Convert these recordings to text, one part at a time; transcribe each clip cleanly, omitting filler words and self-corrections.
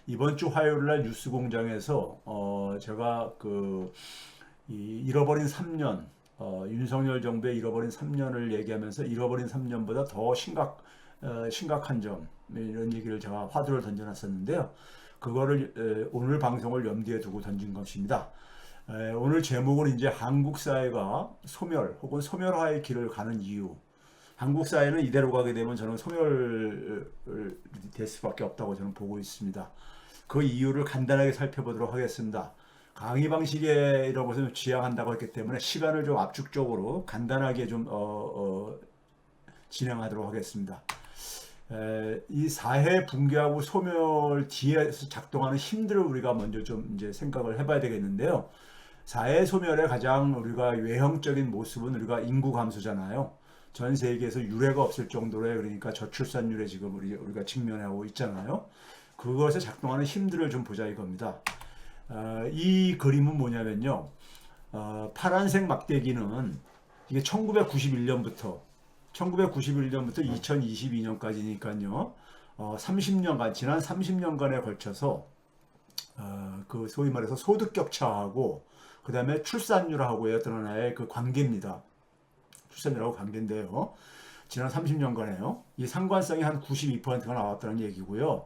이번 주 화요일 날 뉴스공장에서 제가 잃어버린 3년, 윤석열 정부의 잃어버린 3년을 얘기하면서 잃어버린 3년보다 더 심각한 점, 이런 얘기를 제가 화두를 던져놨었는데요. 그거를 오늘 방송을 염두에 두고 던진 것입니다. 오늘 제목은 이제 한국 사회가 소멸 혹은 소멸화의 길을 가는 이유. 한국 사회는 이대로 가게 되면 저는 소멸될 수밖에 없다고 저는 보고 있습니다. 그 이유를 간단하게 살펴보도록 하겠습니다. 강의 방식이라고 해서 지향한다고 했기 때문에 시간을 좀 압축적으로 간단하게 좀 진행하도록 하겠습니다. 이 사회 붕괴하고 소멸 뒤에서 작동하는 힘들을 우리가 먼저 좀 이제 생각을 해봐야 되겠는데요. 사회 소멸의 가장 우리가 외형적인 모습은 우리가 인구 감소잖아요. 전 세계에서 유례가 없을 정도로 그러니까 저출산율에 지금 우리가 직면하고 있잖아요. 그것에 작동하는 힘들을 좀 보자 이겁니다. 이 그림은 뭐냐면요. 파란색 막대기는 이게 1991년부터 2022년까지니까요. 30년간 지난 30년간에 걸쳐서 그 소위 말해서 소득 격차하고 그다음에 출산율하고의 어떤 하나의 그 관계입니다. 출산율하고 관계인데요. 지난 30년간에요. 이 상관성이 한 92%가 나왔다는 얘기고요.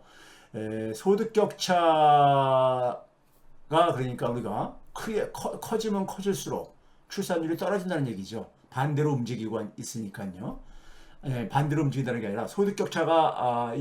소득 격차가 그러니까 우리가 커지면 커질수록 출산율이 떨어진다는 얘기죠. 반대로 움직이고 있으니까요. 반대로 움직인다는 게 아니라 소득 격차가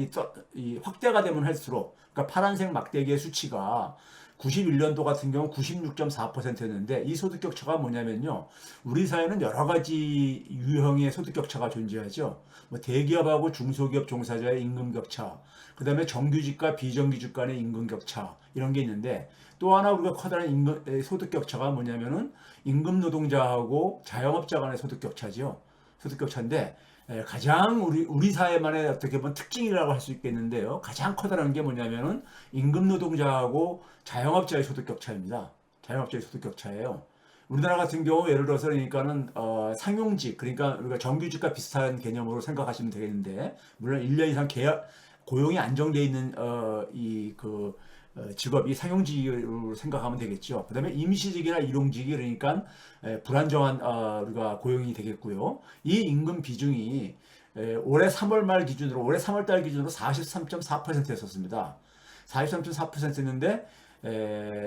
이 확대가 되면 할수록 그러니까 파란색 막대기의 수치가 91년도 같은 경우 96.4%였는데 이 소득 격차가 뭐냐면요. 우리 사회는 여러 가지 유형의 소득 격차가 존재하죠. 뭐 대기업하고 중소기업 종사자의 임금 격차, 그다음에 정규직과 비정규직 간의 임금 격차 이런 게 있는데 또 하나 우리가 커다란 소득 격차가 뭐냐면은 임금 노동자하고 자영업자 간의 소득 격차죠. 소득 격차인데 가장 우리 사회만의 어떻게 보면 특징이라고 할 수 있겠는데요. 가장 커다란 게 뭐냐면은 임금 노동자하고 자영업자의 소득 격차입니다. 자영업자의 소득 격차예요. 우리나라 같은 경우 예를 들어서 그러니까는 상용직 그러니까 우리가 정규직과 비슷한 개념으로 생각하시면 되겠는데 물론 1년 이상 계약 고용이 안정돼 있는 직업이 상용직으로 생각하면 되겠죠. 그다음에 임시직이나 일용직이 그러니까 불안정한 우리가 고용이 되겠고요. 이 임금 비중이 올해 3월 말 기준으로 올해 3월 달 기준으로 43.4%였었습니다. 43.4%였는데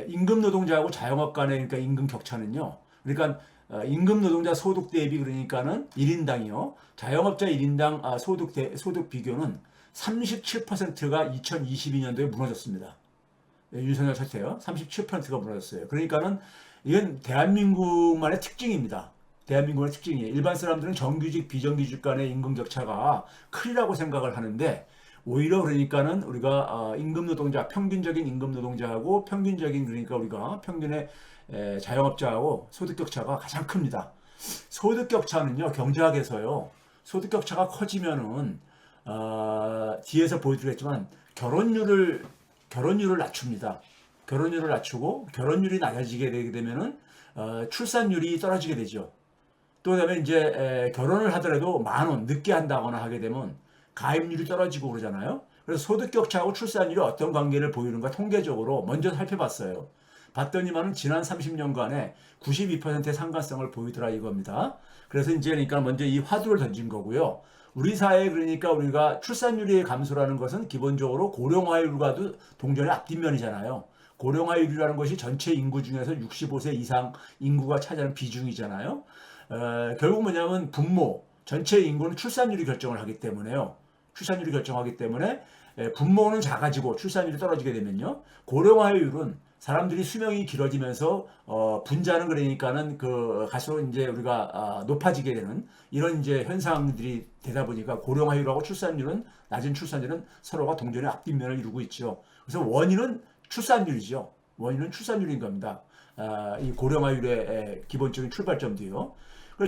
임금 노동자하고 자영업 간의 그러니까 임금 격차는요. 그러니까 임금 노동자 소득 대비 그러니까는 1인당이요. 자영업자 1인당 소득 비교는 37%가 2022년도에 무너졌습니다. 윤석열 사태요. 37%가 무너졌어요. 그러니까는 이건 대한민국만의 특징입니다. 대한민국의 특징이에요. 일반 사람들은 정규직, 비정규직 간의 임금 격차가 크리라고 생각을 하는데 오히려 그러니까는 우리가 임금 노동자, 평균적인 임금 노동자하고 평균적인 그러니까 우리가 평균의 자영업자하고 소득 격차가 가장 큽니다. 소득 격차는요, 경제학에서요, 소득 격차가 커지면은 뒤에서 보여드리겠지만 결혼율을 낮춥니다. 결혼율을 낮추고 결혼율이 낮아지게 되게 되면은 출산율이 떨어지게 되죠. 또 그다음에 이제 결혼을 하더라도 10,000원 늦게 한다거나 하게 되면 가입률이 떨어지고 그러잖아요. 그래서 소득 격차하고 출산율이 어떤 관계를 보이는가 통계적으로 먼저 살펴봤어요. 봤더니만은 지난 30년간에 92%의 상관성을 보이더라 이겁니다. 그래서 이제 그러니까 먼저 이 화두를 던진 거고요. 우리 사회에 그러니까 우리가 출산율의 감소라는 것은 기본적으로 고령화율과도 동전의 앞뒷면이잖아요. 고령화율이라는 것이 전체 인구 중에서 65세 이상 인구가 차지하는 비중이잖아요. 결국 뭐냐면 분모, 전체 인구는 출산율이 결정을 하기 때문에요. 출산율이 결정하기 때문에 분모는 작아지고 출산율이 떨어지게 되면요. 고령화율은 사람들이 수명이 길어지면서 분자는 그러니까는 갈수록 이제 우리가 높아지게 되는 이런 이제 현상들이 되다 보니까 고령화율하고 출산율은 낮은 출산율은 서로가 동전의 앞뒷면을 이루고 있죠. 그래서 원인은 출산율이죠. 원인은 출산율인 겁니다. 이 고령화율의 기본적인 출발점도요.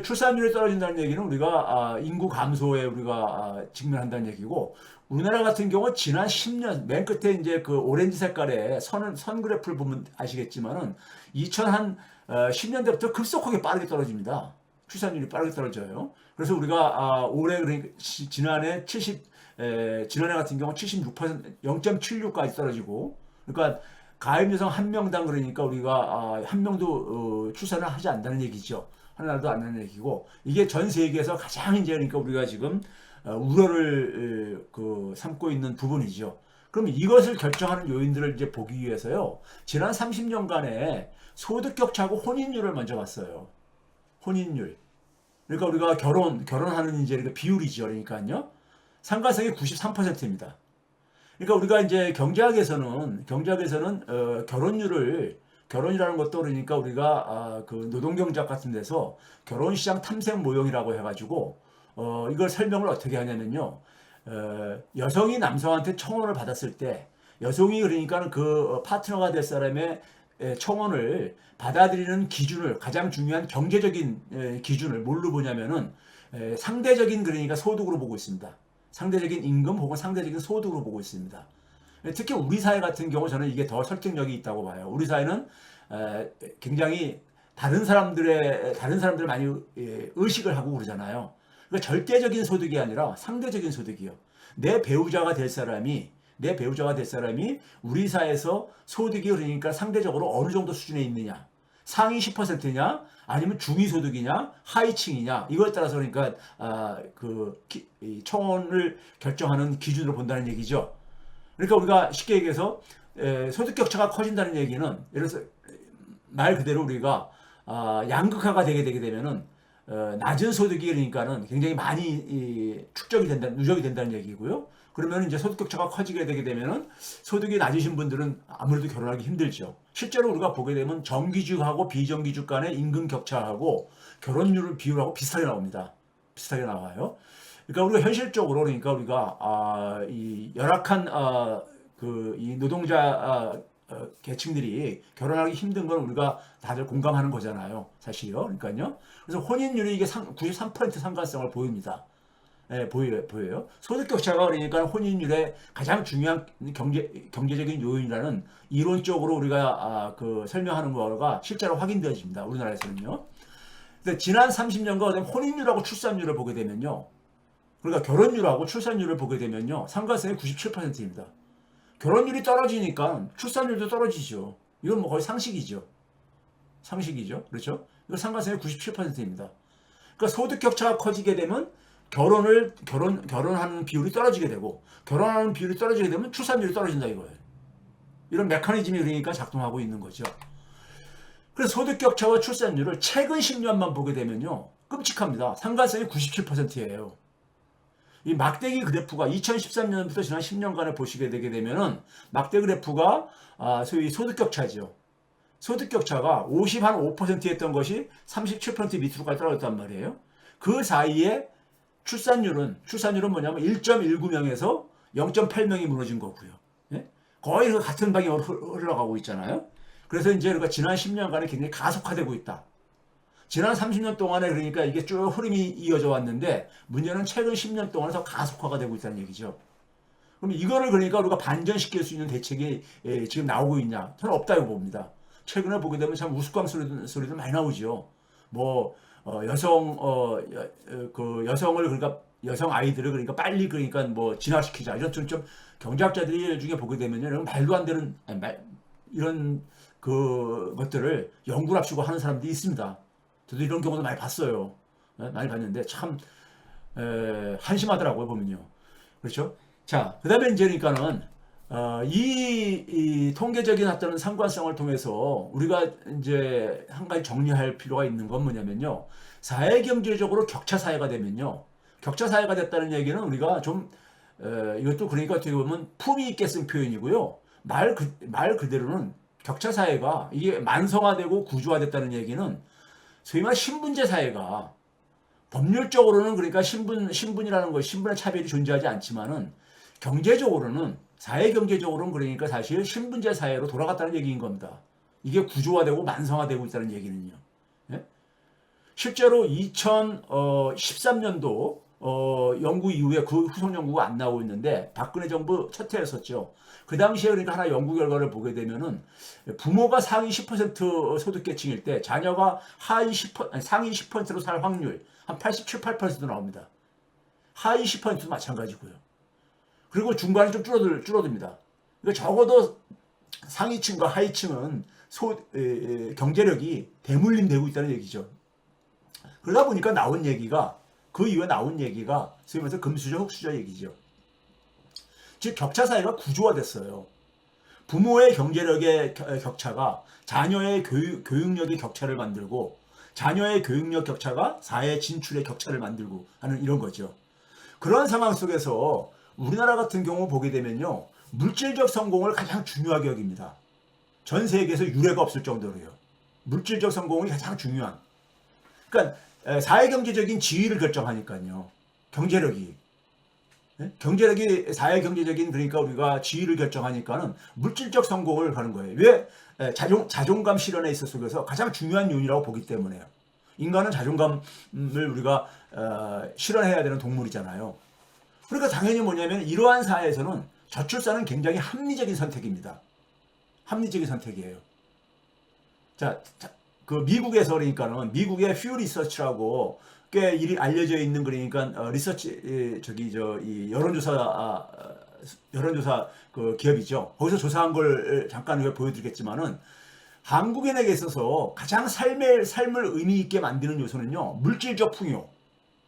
출산율이 떨어진다는 얘기는 우리가 인구 감소에 우리가 직면한다는 얘기고 우리나라 같은 경우 지난 10년 맨 끝에 이제 그 오렌지 색깔의 선 그래프를 보면 아시겠지만은 2010년대부터 급속하게 빠르게 떨어집니다. 출산율이 빠르게 떨어져요. 그래서 우리가 올해 지난해 같은 경우 76% 0.76까지 떨어지고 그러니까 가임 여성 한 명당 그러니까 우리가 한 명도 출산을 하지 않는다는 얘기죠. 하나도 안 하는 얘기고 이게 전 세계에서 가장 이제 그러니까 우리가 지금 우려를 삼고 있는 부분이죠. 그럼 이것을 결정하는 요인들을 이제 보기 위해서요. 지난 30년간의 소득 격차하고 혼인율을 먼저 봤어요. 혼인율. 그러니까 우리가 결혼하는 이제 비율이죠. 그러니까요. 상관성이 93%입니다. 그러니까 우리가 이제 경제학에서는 결혼이라는 것도 그러니까 우리가 그 노동경제학 같은 데서 결혼시장 탐색 모형이라고 해가지고 이걸 설명을 어떻게 하냐면요. 여성이 남성한테 청혼을 받았을 때 여성이 그러니까 그 파트너가 될 사람의 청혼을 받아들이는 기준을 가장 중요한 경제적인 기준을 뭘로 보냐면은 상대적인 그러니까 소득으로 보고 있습니다. 상대적인 임금 혹은 상대적인 소득으로 보고 있습니다. 특히 우리 사회 같은 경우 저는 이게 더 설득력이 있다고 봐요. 우리 사회는 굉장히 다른 사람들 많이 의식을 하고 그러잖아요. 그러니까 절대적인 소득이 아니라 상대적인 소득이요. 내 배우자가 될 사람이 우리 사회에서 소득이 그러니까 상대적으로 어느 정도 수준에 있느냐. 상위 10%냐 아니면 중위 소득이냐 하위층이냐 이거에 따라서 그러니까 청원을 결정하는 기준으로 본다는 얘기죠. 그러니까 우리가 쉽게 얘기해서 소득 격차가 커진다는 얘기는 예를 들어서 말 그대로 우리가 양극화가 되게 되면은 낮은 소득이 그러니까는 굉장히 많이 누적이 된다는 얘기고요. 그러면 이제 소득 격차가 커지게 되게 되면은 소득이 낮으신 분들은 아무래도 결혼하기 힘들죠. 실제로 우리가 보게 되면 정규직하고 비정규직 간의 임금 격차하고 결혼율 비율하고 비슷하게 나옵니다. 비슷하게 나와요. 그러니까 우리가 현실적으로 그러니까 우리가 이 열악한 이 노동자 계층들이 결혼하기 힘든 건 우리가 다들 공감하는 거잖아요. 사실요. 그러니까요. 그래서 혼인율이 이게 93% 상관성을 보입니다. 예, 보여요. 소득 격차가 그러니까 혼인율의 가장 중요한 경제적인 요인이라는 이론적으로 우리가 설명하는 거가 실제로 확인되어집니다. 우리나라에서는요. 근데 지난 30년간 혼인율하고 출산율을 보게 되면요. 그러니까 결혼율하고 출산율을 보게 되면요. 상관성이 97%입니다. 결혼율이 떨어지니까 출산율도 떨어지죠. 이건 뭐 거의 상식이죠. 그렇죠? 이거 상관성이 97%입니다. 그러니까 소득 격차가 커지게 되면 결혼하는 비율이 떨어지게 되고 결혼하는 비율이 떨어지게 되면 출산율이 떨어진다 이거예요. 이런 메커니즘이 그러니까 작동하고 있는 거죠. 그래서 소득 격차와 출산율을 최근 10년만 보게 되면요. 끔찍합니다. 상관성이 97%예요. 이 막대기 그래프가 2013년부터 지난 10년간을 보시게 되게 되면은 막대 그래프가 소위 소득 격차죠. 소득 격차가 5% 했던 것이 37% 밑으로까지 떨어졌단 말이에요. 그 사이에 출산율은 뭐냐면 1.19명에서 0.8명이 무너진 거고요. 예? 거의 같은 방향으로 흘러가고 있잖아요. 그래서 이제 우리가 지난 10년간에 굉장히 가속화되고 있다. 지난 30년 동안에 그러니까 이게 쭉 흐름이 이어져 왔는데 문제는 최근 10년 동안에 더 가속화가 되고 있다는 얘기죠. 그럼 이거를 그러니까 우리가 반전시킬 수 있는 대책이 지금 나오고 있냐? 저는 없다고 봅니다. 최근에 보게 되면 참 우스꽝 소리도 많이 나오죠. 뭐 여성을 그러니까 여성 아이들을 그러니까 빨리 그러니까 뭐 진화시키자 이런 좀 경제학자들이 중에 보게 되면요 이런 말도 안 되는 이런 것들을 연구랍시고 하는 사람들이 있습니다. 저도 이런 경우도 많이 봤어요. 많이 봤는데 참 한심하더라고요 보면요. 그렇죠? 자, 그다음에 이제 그러니까는 이 통계적인 어떤 상관성을 통해서 우리가 이제 한 가지 정리할 필요가 있는 건 뭐냐면요. 사회 경제적으로 격차 사회가 되면요. 격차 사회가 됐다는 얘기는 우리가 좀 이것도 그러니까 어떻게 보면 품위 있게 쓴 표현이고요. 말 그대로는 격차 사회가 이게 만성화되고 구조화됐다는 얘기는 소위 말 신분제 사회가 법률적으로는 그러니까 신분이라는 것, 신분의 차별이 존재하지 않지만은 경제적으로는 사회 경제적으로는 그러니까 사실 신분제 사회로 돌아갔다는 얘기인 겁니다. 이게 구조화되고 만성화되고 있다는 얘기는요. 예? 실제로 2013년도 연구 이후에 그 후속 연구가 안 나오고 있는데 박근혜 정부 첫 해였었죠. 그 당시에 그러니까 하나 연구 결과를 보게 되면은 부모가 상위 10% 소득계층일 때 자녀가 상위 10%로 살 확률 한 87, 8% 나옵니다. 하위 10%도 마찬가지고요. 그리고 중간에 좀 줄어듭니다. 그러니까 적어도 상위층과 하위층은 경제력이 대물림되고 있다는 얘기죠. 그러다 보니까 나온 얘기가, 그 이후에 나온 얘기가 소위 말해서 금수저 흑수저 얘기죠. 즉 격차 사회가 구조화됐어요. 부모의 경제력의 격차가 자녀의 교육력의 격차를 만들고, 자녀의 교육력 격차가 사회 진출의 격차를 만들고 하는 이런 거죠. 그런 상황 속에서 우리나라 같은 경우 보게 되면요, 물질적 성공을 가장 중요하게 여깁니다. 전 세계에서 유례가 없을 정도로요. 물질적 성공이 가장 중요한. 그러니까 사회경제적인 지위를 결정하니까요. 경제력이. 경제력이 사회경제적인, 그러니까 우리가 지위를 결정하니까는 물질적 성공을 하는 거예요. 왜? 자존감 실현에 있어서 가장 중요한 요인이라고 보기 때문에요. 인간은 자존감을 우리가 실현해야 되는 동물이잖아요. 그러니까 당연히 뭐냐면 이러한 사회에서는 저출산은 굉장히 합리적인 선택입니다. 합리적인 선택이에요. 자, 그 미국에서 그러니까는 미국의 퓨 리서치라고 꽤 일이 알려져 있는, 그러니까 리서치 이 여론조사 그 기업이죠. 거기서 조사한 걸 잠깐 보여드리겠지만은, 한국인에게 있어서 가장 삶을 의미 있게 만드는 요소는요, 물질적 풍요,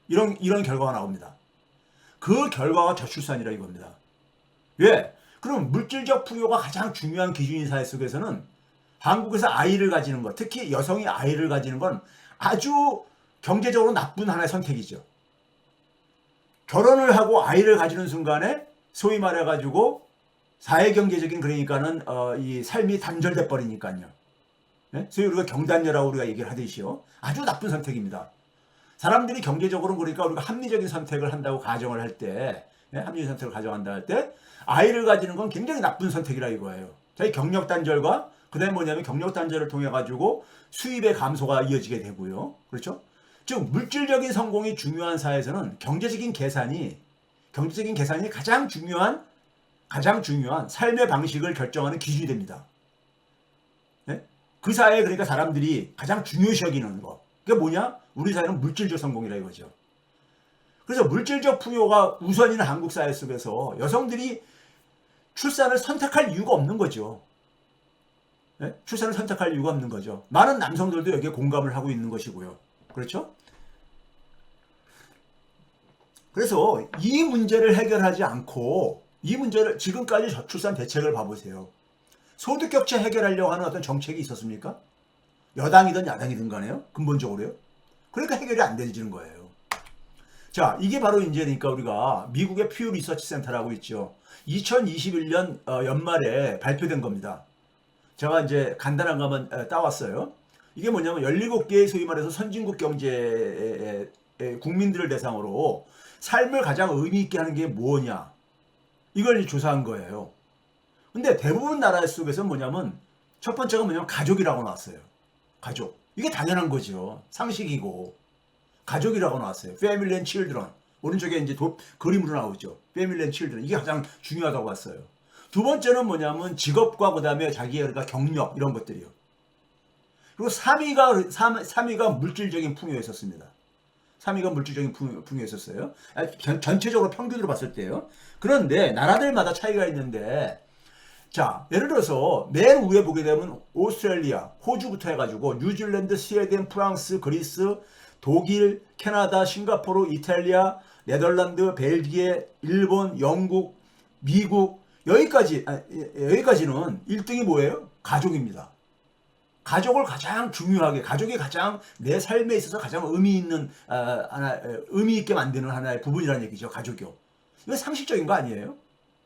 이런 결과가 나옵니다. 그 결과가 저출산이라 이겁니다. 왜? 그럼 물질적 풍요가 가장 중요한 기준인 사회 속에서는 한국에서 아이를 가지는 것, 특히 여성이 아이를 가지는 건 아주 경제적으로 나쁜 하나의 선택이죠. 결혼을 하고 아이를 가지는 순간에 소위 말해가지고 사회경제적인, 그러니까는 이 삶이 단절돼 버리니까요. 네? 소위 우리가 경단녀라고 우리가 얘기를 하듯이요, 아주 나쁜 선택입니다. 사람들이 경제적으로, 그러니까 우리가 합리적인 선택을 한다고 가정을 할 때, 네? 합리적인 선택을 가정한다 할 때 아이를 가지는 건 굉장히 나쁜 선택이라 이거예요. 자기 경력 단절과, 그다음에 뭐냐면 경력 단절을 통해 가지고 수입의 감소가 이어지게 되고요. 그렇죠? 즉 물질적인 성공이 중요한 사회에서는 경제적인 계산이 가장 중요한 삶의 방식을 결정하는 기준이 됩니다. 네? 그 사회에, 그러니까 사람들이 가장 중요시 여기는 거. 그게 뭐냐? 우리 사회는 물질적 성공이라 이거죠. 그래서 물질적 풍요가 우선인 한국 사회 속에서 여성들이 출산을 선택할 이유가 없는 거죠. 네? 출산을 선택할 이유가 없는 거죠. 많은 남성들도 여기에 공감을 하고 있는 것이고요. 그렇죠? 그래서 이 문제를 해결하지 않고, 이 문제를, 지금까지 저출산 대책을 봐보세요. 소득격차 해결하려고 하는 어떤 정책이 있었습니까? 여당이든 야당이든 간에요. 근본적으로요. 그러니까 해결이 안 되지는 거예요. 자, 이게 바로 이제 그러니까 우리가 미국의 퓨 리서치 센터라고 있죠. 2021년 연말에 발표된 겁니다. 제가 이제 간단한 거 한번 따왔어요. 이게 뭐냐면 17개의 소위 말해서 선진국 경제의 국민들을 대상으로 삶을 가장 의미 있게 하는 게 뭐냐, 이걸 조사한 거예요. 근데 대부분 나라 속에서 뭐냐면 첫 번째가 뭐냐면 가족이라고 나왔어요. 가족. 이게 당연한 거죠. 상식이고. 가족이라고 나왔어요. Family and Children. 오른쪽에 이제 그림으로 나오죠. Family and Children. 이게 가장 중요하다고 봤어요. 두 번째는 뭐냐면 직업과 그다음에 자기의 경력, 이런 것들이요. 그리고 3위가 물질적인 풍요였었습니다. 3위가 물질적인 풍요였었어요. 전체적으로 평균으로 봤을 때요. 그런데 나라들마다 차이가 있는데, 자, 예를 들어서 맨 위에 보게 되면 오스트레일리아, 호주부터 해가지고 뉴질랜드, 스웨덴, 프랑스, 그리스, 독일, 캐나다, 싱가포르, 이탈리아, 네덜란드, 벨기에, 일본, 영국, 미국, 여기까지는 1등이 뭐예요? 가족입니다. 가족을 가장 중요하게, 가족이 가장 내 삶에 있어서 가장 의미 있게 만드는 하나의 부분이라는 얘기죠. 가족이요. 이거 상식적인 거 아니에요?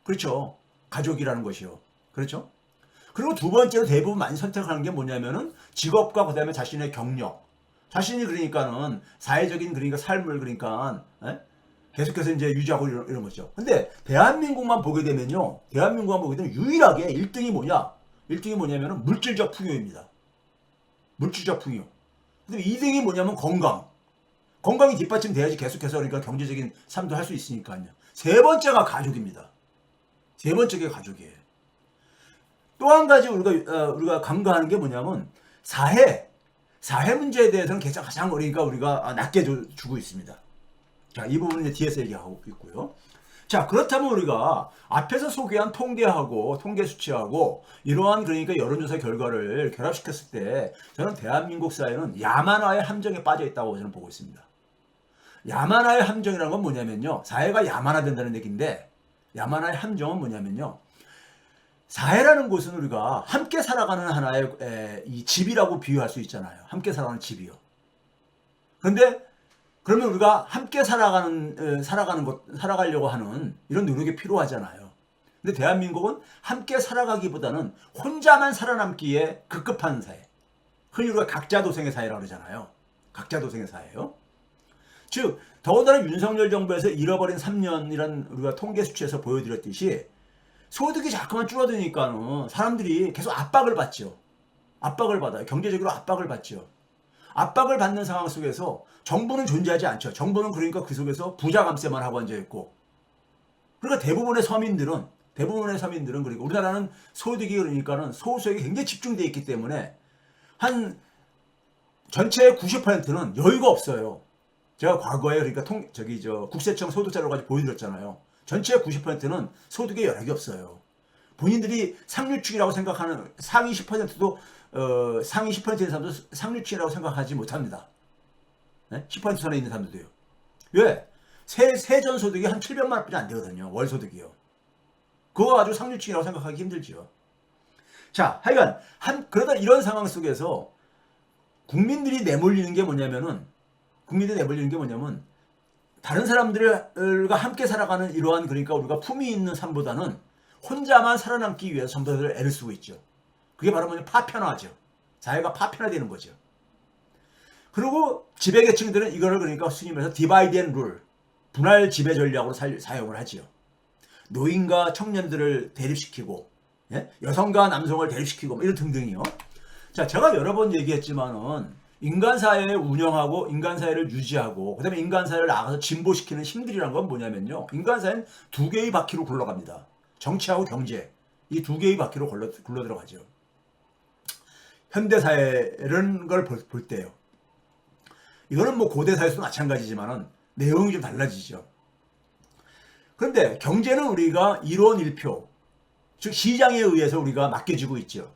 그렇죠. 가족이라는 것이요. 그렇죠. 그리고 두 번째로 대부분 많이 선택하는 게 뭐냐면은 직업과 그다음에 자신의 경력. 자신이 그러니까는 사회적인, 그러니까 삶을, 그러니까 계속해서 이제 유지하고 이런 거죠. 근데 대한민국만 보게 되면요. 유일하게 1등이 뭐냐? 1등이 뭐냐면은 물질적 풍요입니다. 물질적 풍요. 근데 2등이 뭐냐면 건강. 건강이 뒷받침돼야지 계속해서, 그러니까 경제적인 삶도 할 수 있으니까요. 세 번째가 가족입니다. 세 번째가 가족이에요. 또 한 가지 우리가 간과하는 게 뭐냐면 사회 문제에 대해서는 가장 그러니까 우리가 낮게 주고 있습니다. 자, 이 부분은 이제 뒤에서 얘기하고 있고요. 자, 그렇다면 우리가 앞에서 소개한 통계하고 통계 수치하고 이러한 그러니까 여론조사 결과를 결합시켰을 때 저는 대한민국 사회는 야만화의 함정에 빠져 있다고 저는 보고 있습니다. 야만화의 함정이라는 건 뭐냐면요. 사회가 야만화된다는 얘기인데 야만화의 함정은 뭐냐면요. 사회라는 곳은 우리가 함께 살아가는 하나의 이 집이라고 비유할 수 있잖아요. 함께 살아가는 집이요. 그런데 그러면 우리가 함께 살아가려고 하는 이런 노력이 필요하잖아요. 근데 대한민국은 함께 살아가기보다는 혼자만 살아남기에 급급한 사회. 흔히 우리가 각자도생의 사회라고 그러잖아요. 각자도생의 사회요. 즉, 더군다나 윤석열 정부에서 잃어버린 3년이란 우리가 통계 수치에서 보여드렸듯이 소득이 자꾸만 줄어드니까는 사람들이 계속 압박을 받죠. 압박을 받아요. 경제적으로 압박을 받죠. 압박을 받는 상황 속에서 정부는 존재하지 않죠. 정부는 그러니까 그 속에서 부자 감세만 하고 앉아있고. 그러니까 대부분의 서민들은 그리고 우리나라는 소득이 그러니까는 소수에게 굉장히 집중되어 있기 때문에 한 전체의 90%는 여유가 없어요. 제가 과거에 그러니까 국세청 소득자료 가지고 보여드렸잖아요. 전체의 90%는 소득에 여력이 없어요. 본인들이 상류층이라고 생각하는 상위 10%도 상위 10%의 사람도 상류층이라고 생각하지 못합니다. 네? 10% 선에 있는 사람들도요. 왜? 세전 소득이 한 700만 원밖에 안 되거든요. 월 소득이요. 그거 가지고 상류층이라고 생각하기 힘들지요. 자, 하여간 그러다 이런 상황 속에서 국민들이 내몰리는 게 뭐냐면 다른 사람들과 함께 살아가는 이러한 그러니까 우리가 품위 있는 삶보다는 혼자만 살아남기 위해서 전부 다 애를 쓰고 있죠. 그게 바로 뭐냐 파편화죠. 사회가 파편화되는 거죠. 그리고 지배계층들은 이거를 그러니까 흔히 말해서 디바이드 앤 룰, 분할 지배 전략으로 사용을 하지요. 노인과 청년들을 대립시키고 여성과 남성을 대립시키고 이런 등등이요. 자, 제가 여러 번 얘기했지만은 인간사회를 운영하고 인간사회를 유지하고 그 다음에 인간사회를 나가서 진보시키는 힘들이란 건 뭐냐면요. 인간사회는 두 개의 바퀴로 굴러갑니다. 정치하고 경제 이 두 개의 바퀴로 굴러 들어가죠. 현대사회라는 걸 볼 때요. 이거는 뭐 고대사회에서도 마찬가지지만은 내용이 좀 달라지죠. 그런데 경제는 우리가 1원 1표 즉 시장에 의해서 우리가 맡겨지고 있죠.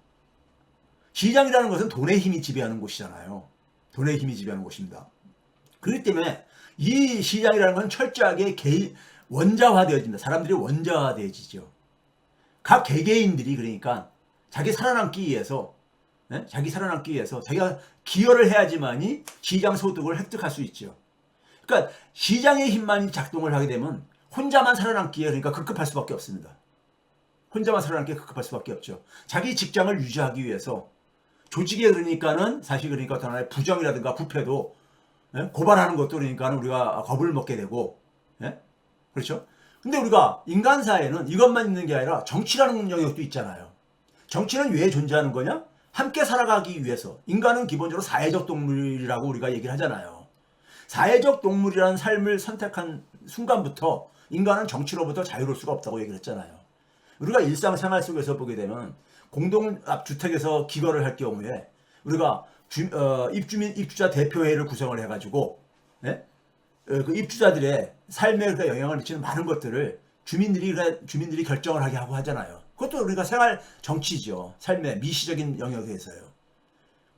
시장이라는 것은 돈의 힘이 지배하는 곳이잖아요. 돈의 힘이 지배하는 곳입니다. 그렇기 때문에 이 시장이라는 건 철저하게 원자화되어진다. 사람들이 원자화되어지죠. 각 개개인들이 그러니까 자기 살아남기 위해서 자기가 기여를 해야지만이 시장 소득을 획득할 수 있죠. 그러니까 시장의 힘만이 작동을 하게 되면 혼자만 살아남기에 그러니까 급급할 수밖에 없습니다. 혼자만 살아남기에 급급할 수밖에 없죠. 자기 직장을 유지하기 위해서 조직에 그러니까는 사실 그러니까 어떤 하나의 부정이라든가 부패도 고발하는 것도 그러니까는 우리가 겁을 먹게 되고 그렇죠? 근데 우리가 인간사회는 이것만 있는 게 아니라 정치라는 영역도 있잖아요. 정치는 왜 존재하는 거냐? 함께 살아가기 위해서. 인간은 기본적으로 사회적 동물이라고 우리가 얘기를 하잖아요. 사회적 동물이라는 삶을 선택한 순간부터 인간은 정치로부터 자유로울 수가 없다고 얘기를 했잖아요. 우리가 일상생활 속에서 보게 되면 공동주택에서 기거를 할 경우에 우리가 입주자 대표회의를 구성을 해가지고 그 입주자들의 삶에 영향을 미치는 많은 것들을 주민들이 결정을 하게 하고 하잖아요. 그것도 우리가 생활 정치죠. 삶의 미시적인 영역에서요.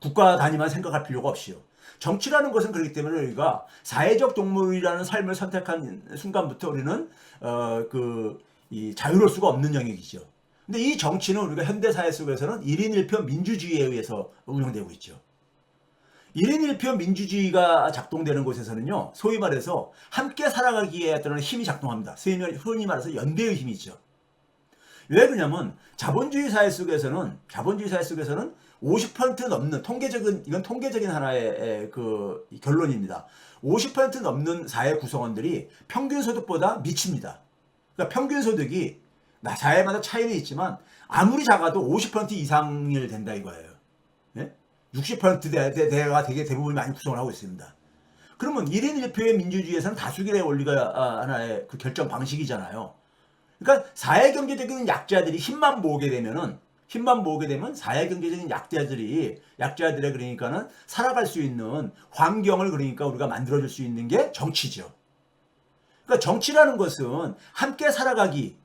국가 단위만 생각할 필요가 없이요. 정치라는 것은 그렇기 때문에 우리가 사회적 동물이라는 삶을 선택한 순간부터 우리는 이 자유로울 수가 없는 영역이죠. 근데 이 정치는 우리가 현대사회 속에서는 1인 1표 민주주의에 의해서 운영되고 있죠. 1인 1표 민주주의가 작동되는 곳에서는요. 소위 말해서 함께 살아가기에 어떤 힘이 작동합니다. 흔히 말해서 연대의 힘이죠. 왜 그러냐면 자본주의 사회 속에서는 50% 넘는 이건 통계적인 하나의 그 결론입니다. 50% 넘는 사회 구성원들이 평균 소득보다 미칩니다. 그러니까 평균 소득이 사회마다 차이는 있지만 아무리 작아도 50% 이상이 된다 이거예요. 60%대가 되게 대부분 많이 구성을 하고 있습니다. 그러면 1인 1표의 민주주의에서는 다수결의 원리가 하나의 그 결정 방식이잖아요. 그러니까 사회경제적인 약자들이 힘만 모으게 되면 사회경제적인 약자들의 그러니까는 살아갈 수 있는 환경을 그러니까 우리가 만들어줄 수 있는 게 정치죠. 그러니까 정치라는 것은 함께 살아가기,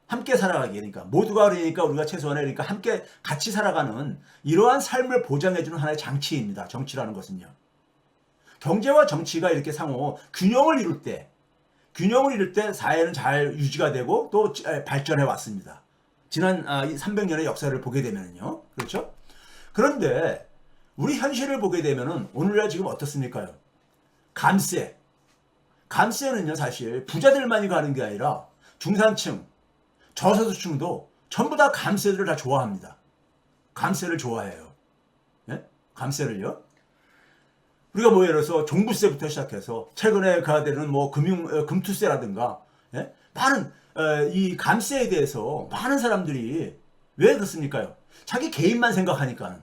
그러니까 모두가, 그러니까 우리가 최소한에, 그러니까 함께 같이 살아가는 이러한 삶을 보장해주는 하나의 장치입니다. 정치라는 것은요. 경제와 정치가 이렇게 상호 균형을 이룰 때 사회는 잘 유지가 되고 또 발전해 왔습니다. 지난 300년의 역사를 보게 되면요. 그렇죠? 그런데 우리 현실을 보게 되면은 오늘날 지금 어떻습니까요? 감세는요, 사실 부자들만이 가는 게 아니라 중산층, 저소득층도 전부 다 감세를 다 좋아합니다. 감세를 좋아해요. 예? 감세를요. 우리가 뭐 예를 들어서 종부세부터 시작해서 최근에 가야 되는 뭐 금투세라든가, 예? 많은 이 감세에 대해서 많은 사람들이 왜 그렇습니까요? 자기 개인만 생각하니까는,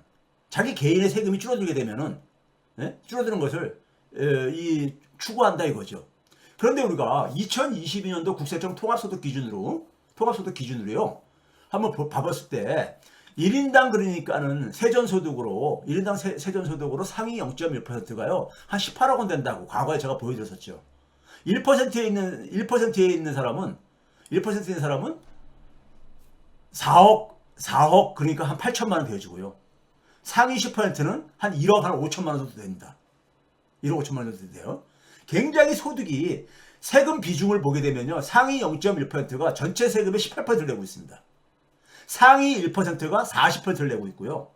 자기 개인의 세금이 줄어들게 되면은, 예? 줄어드는 것을 추구한다 이거죠. 그런데 우리가 2022년도 국세청 통합소득 기준으로요. 한번 봐봤을 때 1인당 그러니까는 세전소득으로 상위 0.1%가요. 한 18억 원 된다고 과거에 제가 보여드렸었죠. 1%에 있는 사람은 4억 그러니까 한 8천만 원 되어지고요. 상위 10%는 한 1억 한 5천만 원 정도 됩니다. 1억 5천만 원 정도 돼요. 굉장히 소득이 세금 비중을 보게 되면요. 상위 0.1%가 전체 세금의 18%를 내고 있습니다. 상위 1%가 40%를 내고 있고요.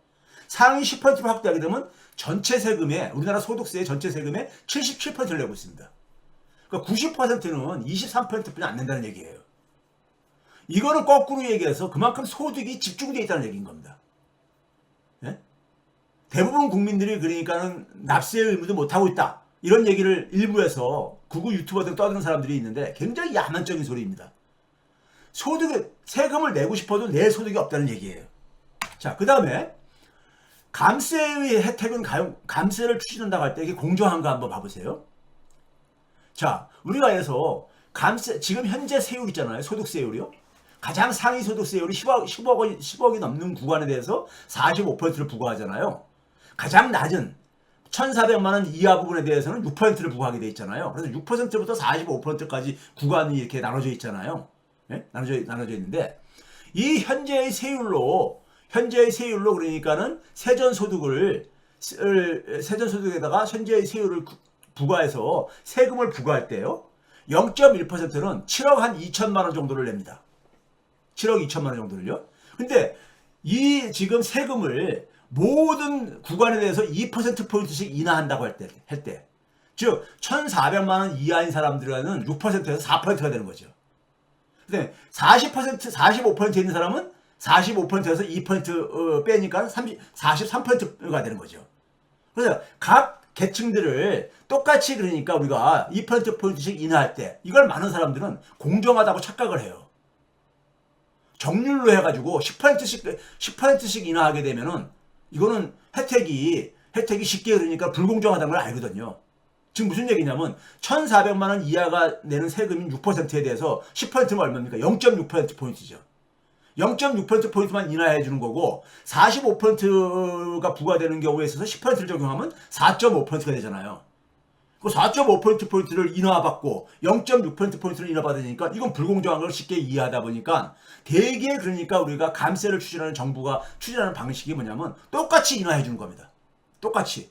상위 10%로 확대하게 되면 전체 세금의, 우리나라 소득세의 전체 세금의 77%를 내고 있습니다. 그러니까 90%는 23%뿐이 안 낸다는 얘기예요. 이거는 거꾸로 얘기해서 그만큼 소득이 집중되어 있다는 얘기인 겁니다. 예? 대부분 국민들이 그러니까는 납세의 의무도 못하고 있다. 이런 얘기를 일부에서 구구 유튜버 등 떠드는 사람들이 있는데 굉장히 야만적인 소리입니다. 세금을 내고 싶어도 낼 소득이 없다는 얘기예요. 자, 그 다음에 감세의 혜택은 감세를 추진한다고 할 때 이게 공정한가 한번 봐보세요. 자, 우리가 해서 지금 현재 세율 있잖아요. 소득세율이요. 가장 상위 소득세율이 10억이 넘는 구간에 대해서 45%를 부과하잖아요. 가장 낮은 1,400만 원 이하 부분에 대해서는 6%를 부과하게 돼 있잖아요. 그래서 6%부터 45%까지 구간이 이렇게 나눠져 있잖아요. 예? 나눠져 있는데 이 현재의 세율로 그러니까는 세전소득에다가 현재의 세율을 부과해서 세금을 부과할 때요. 0.1%는 7억 한 2천만 원 정도를 냅니다. 7억 2천만 원 정도를요. 근데 이 지금 세금을 모든 구간에 대해서 2%포인트씩 인하한다고 할 때, 즉 1,400만 원 이하인 사람들은 6%에서 4%가 되는 거죠. 근데 45% 있는 사람은 45%에서 2% 빼니까 43%가 되는 거죠. 그래서 각 계층들을 똑같이 그러니까 우리가 2%포인트씩 인하할 때 이걸 많은 사람들은 공정하다고 착각을 해요. 정률로 해가지고 10%씩 인하하게 되면은 이거는 혜택이 쉽게 그러니까 불공정하다는 걸 알거든요. 지금 무슨 얘기냐면 1,400만 원 이하가 내는 세금인 6%에 대해서 10%면 얼마입니까? 0.6%포인트죠. 0.6%포인트만 인하해 주는 거고 45%가 부과되는 경우에 있어서 10%를 적용하면 4.5%가 되잖아요. 그 4.5%포인트를 인하받고 0.6%포인트를 인하받으니까 이건 불공정한 걸 쉽게 이해하다 보니까 대개 그러니까 우리가 감세를 추진하는 정부가 추진하는 방식이 뭐냐면 똑같이 인하해 주는 겁니다. 똑같이.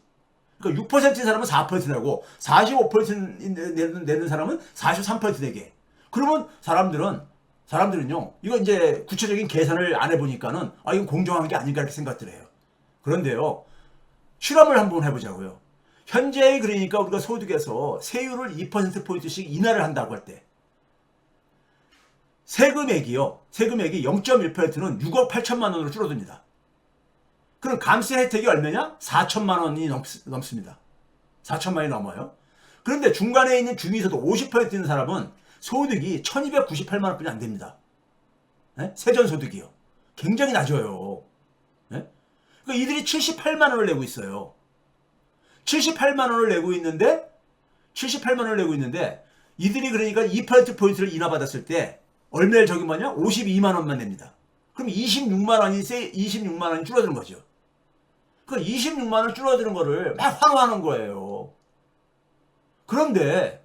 그러니까 6%인 사람은 4% 내고 45% 내는 사람은 43% 내게. 그러면 사람들은요. 이거 이제 구체적인 계산을 안 해보니까는 이건 공정한 게 아닌가 이렇게 생각들 해요. 그런데요. 실험을 한번 해보자고요. 현재의 그러니까 우리가 소득에서 세율을 2%포인트씩 인하를 한다고 할 때 세금액이 0.1%는 6억 8천만 원으로 줄어듭니다. 그럼 감세 혜택이 얼마냐? 4천만 원이 넘습니다. 4천만 원이 넘어요. 그런데 중간에 있는 중위소득 50% 있는 사람은 소득이 1298만 원뿐이 안 됩니다. 네? 세전소득이요. 굉장히 낮아요. 네? 그러니까 이들이 78만 원을 내고 있어요. 78만 원을 내고 있는데 이들이 그러니까 2%포인트를 인하받았을 때 얼마를 적용하냐? 52만 원만 냅니다. 그럼 26만 원이 줄어드는 거죠. 그 26만 원 줄어드는 거를 막 환호하는 거예요. 그런데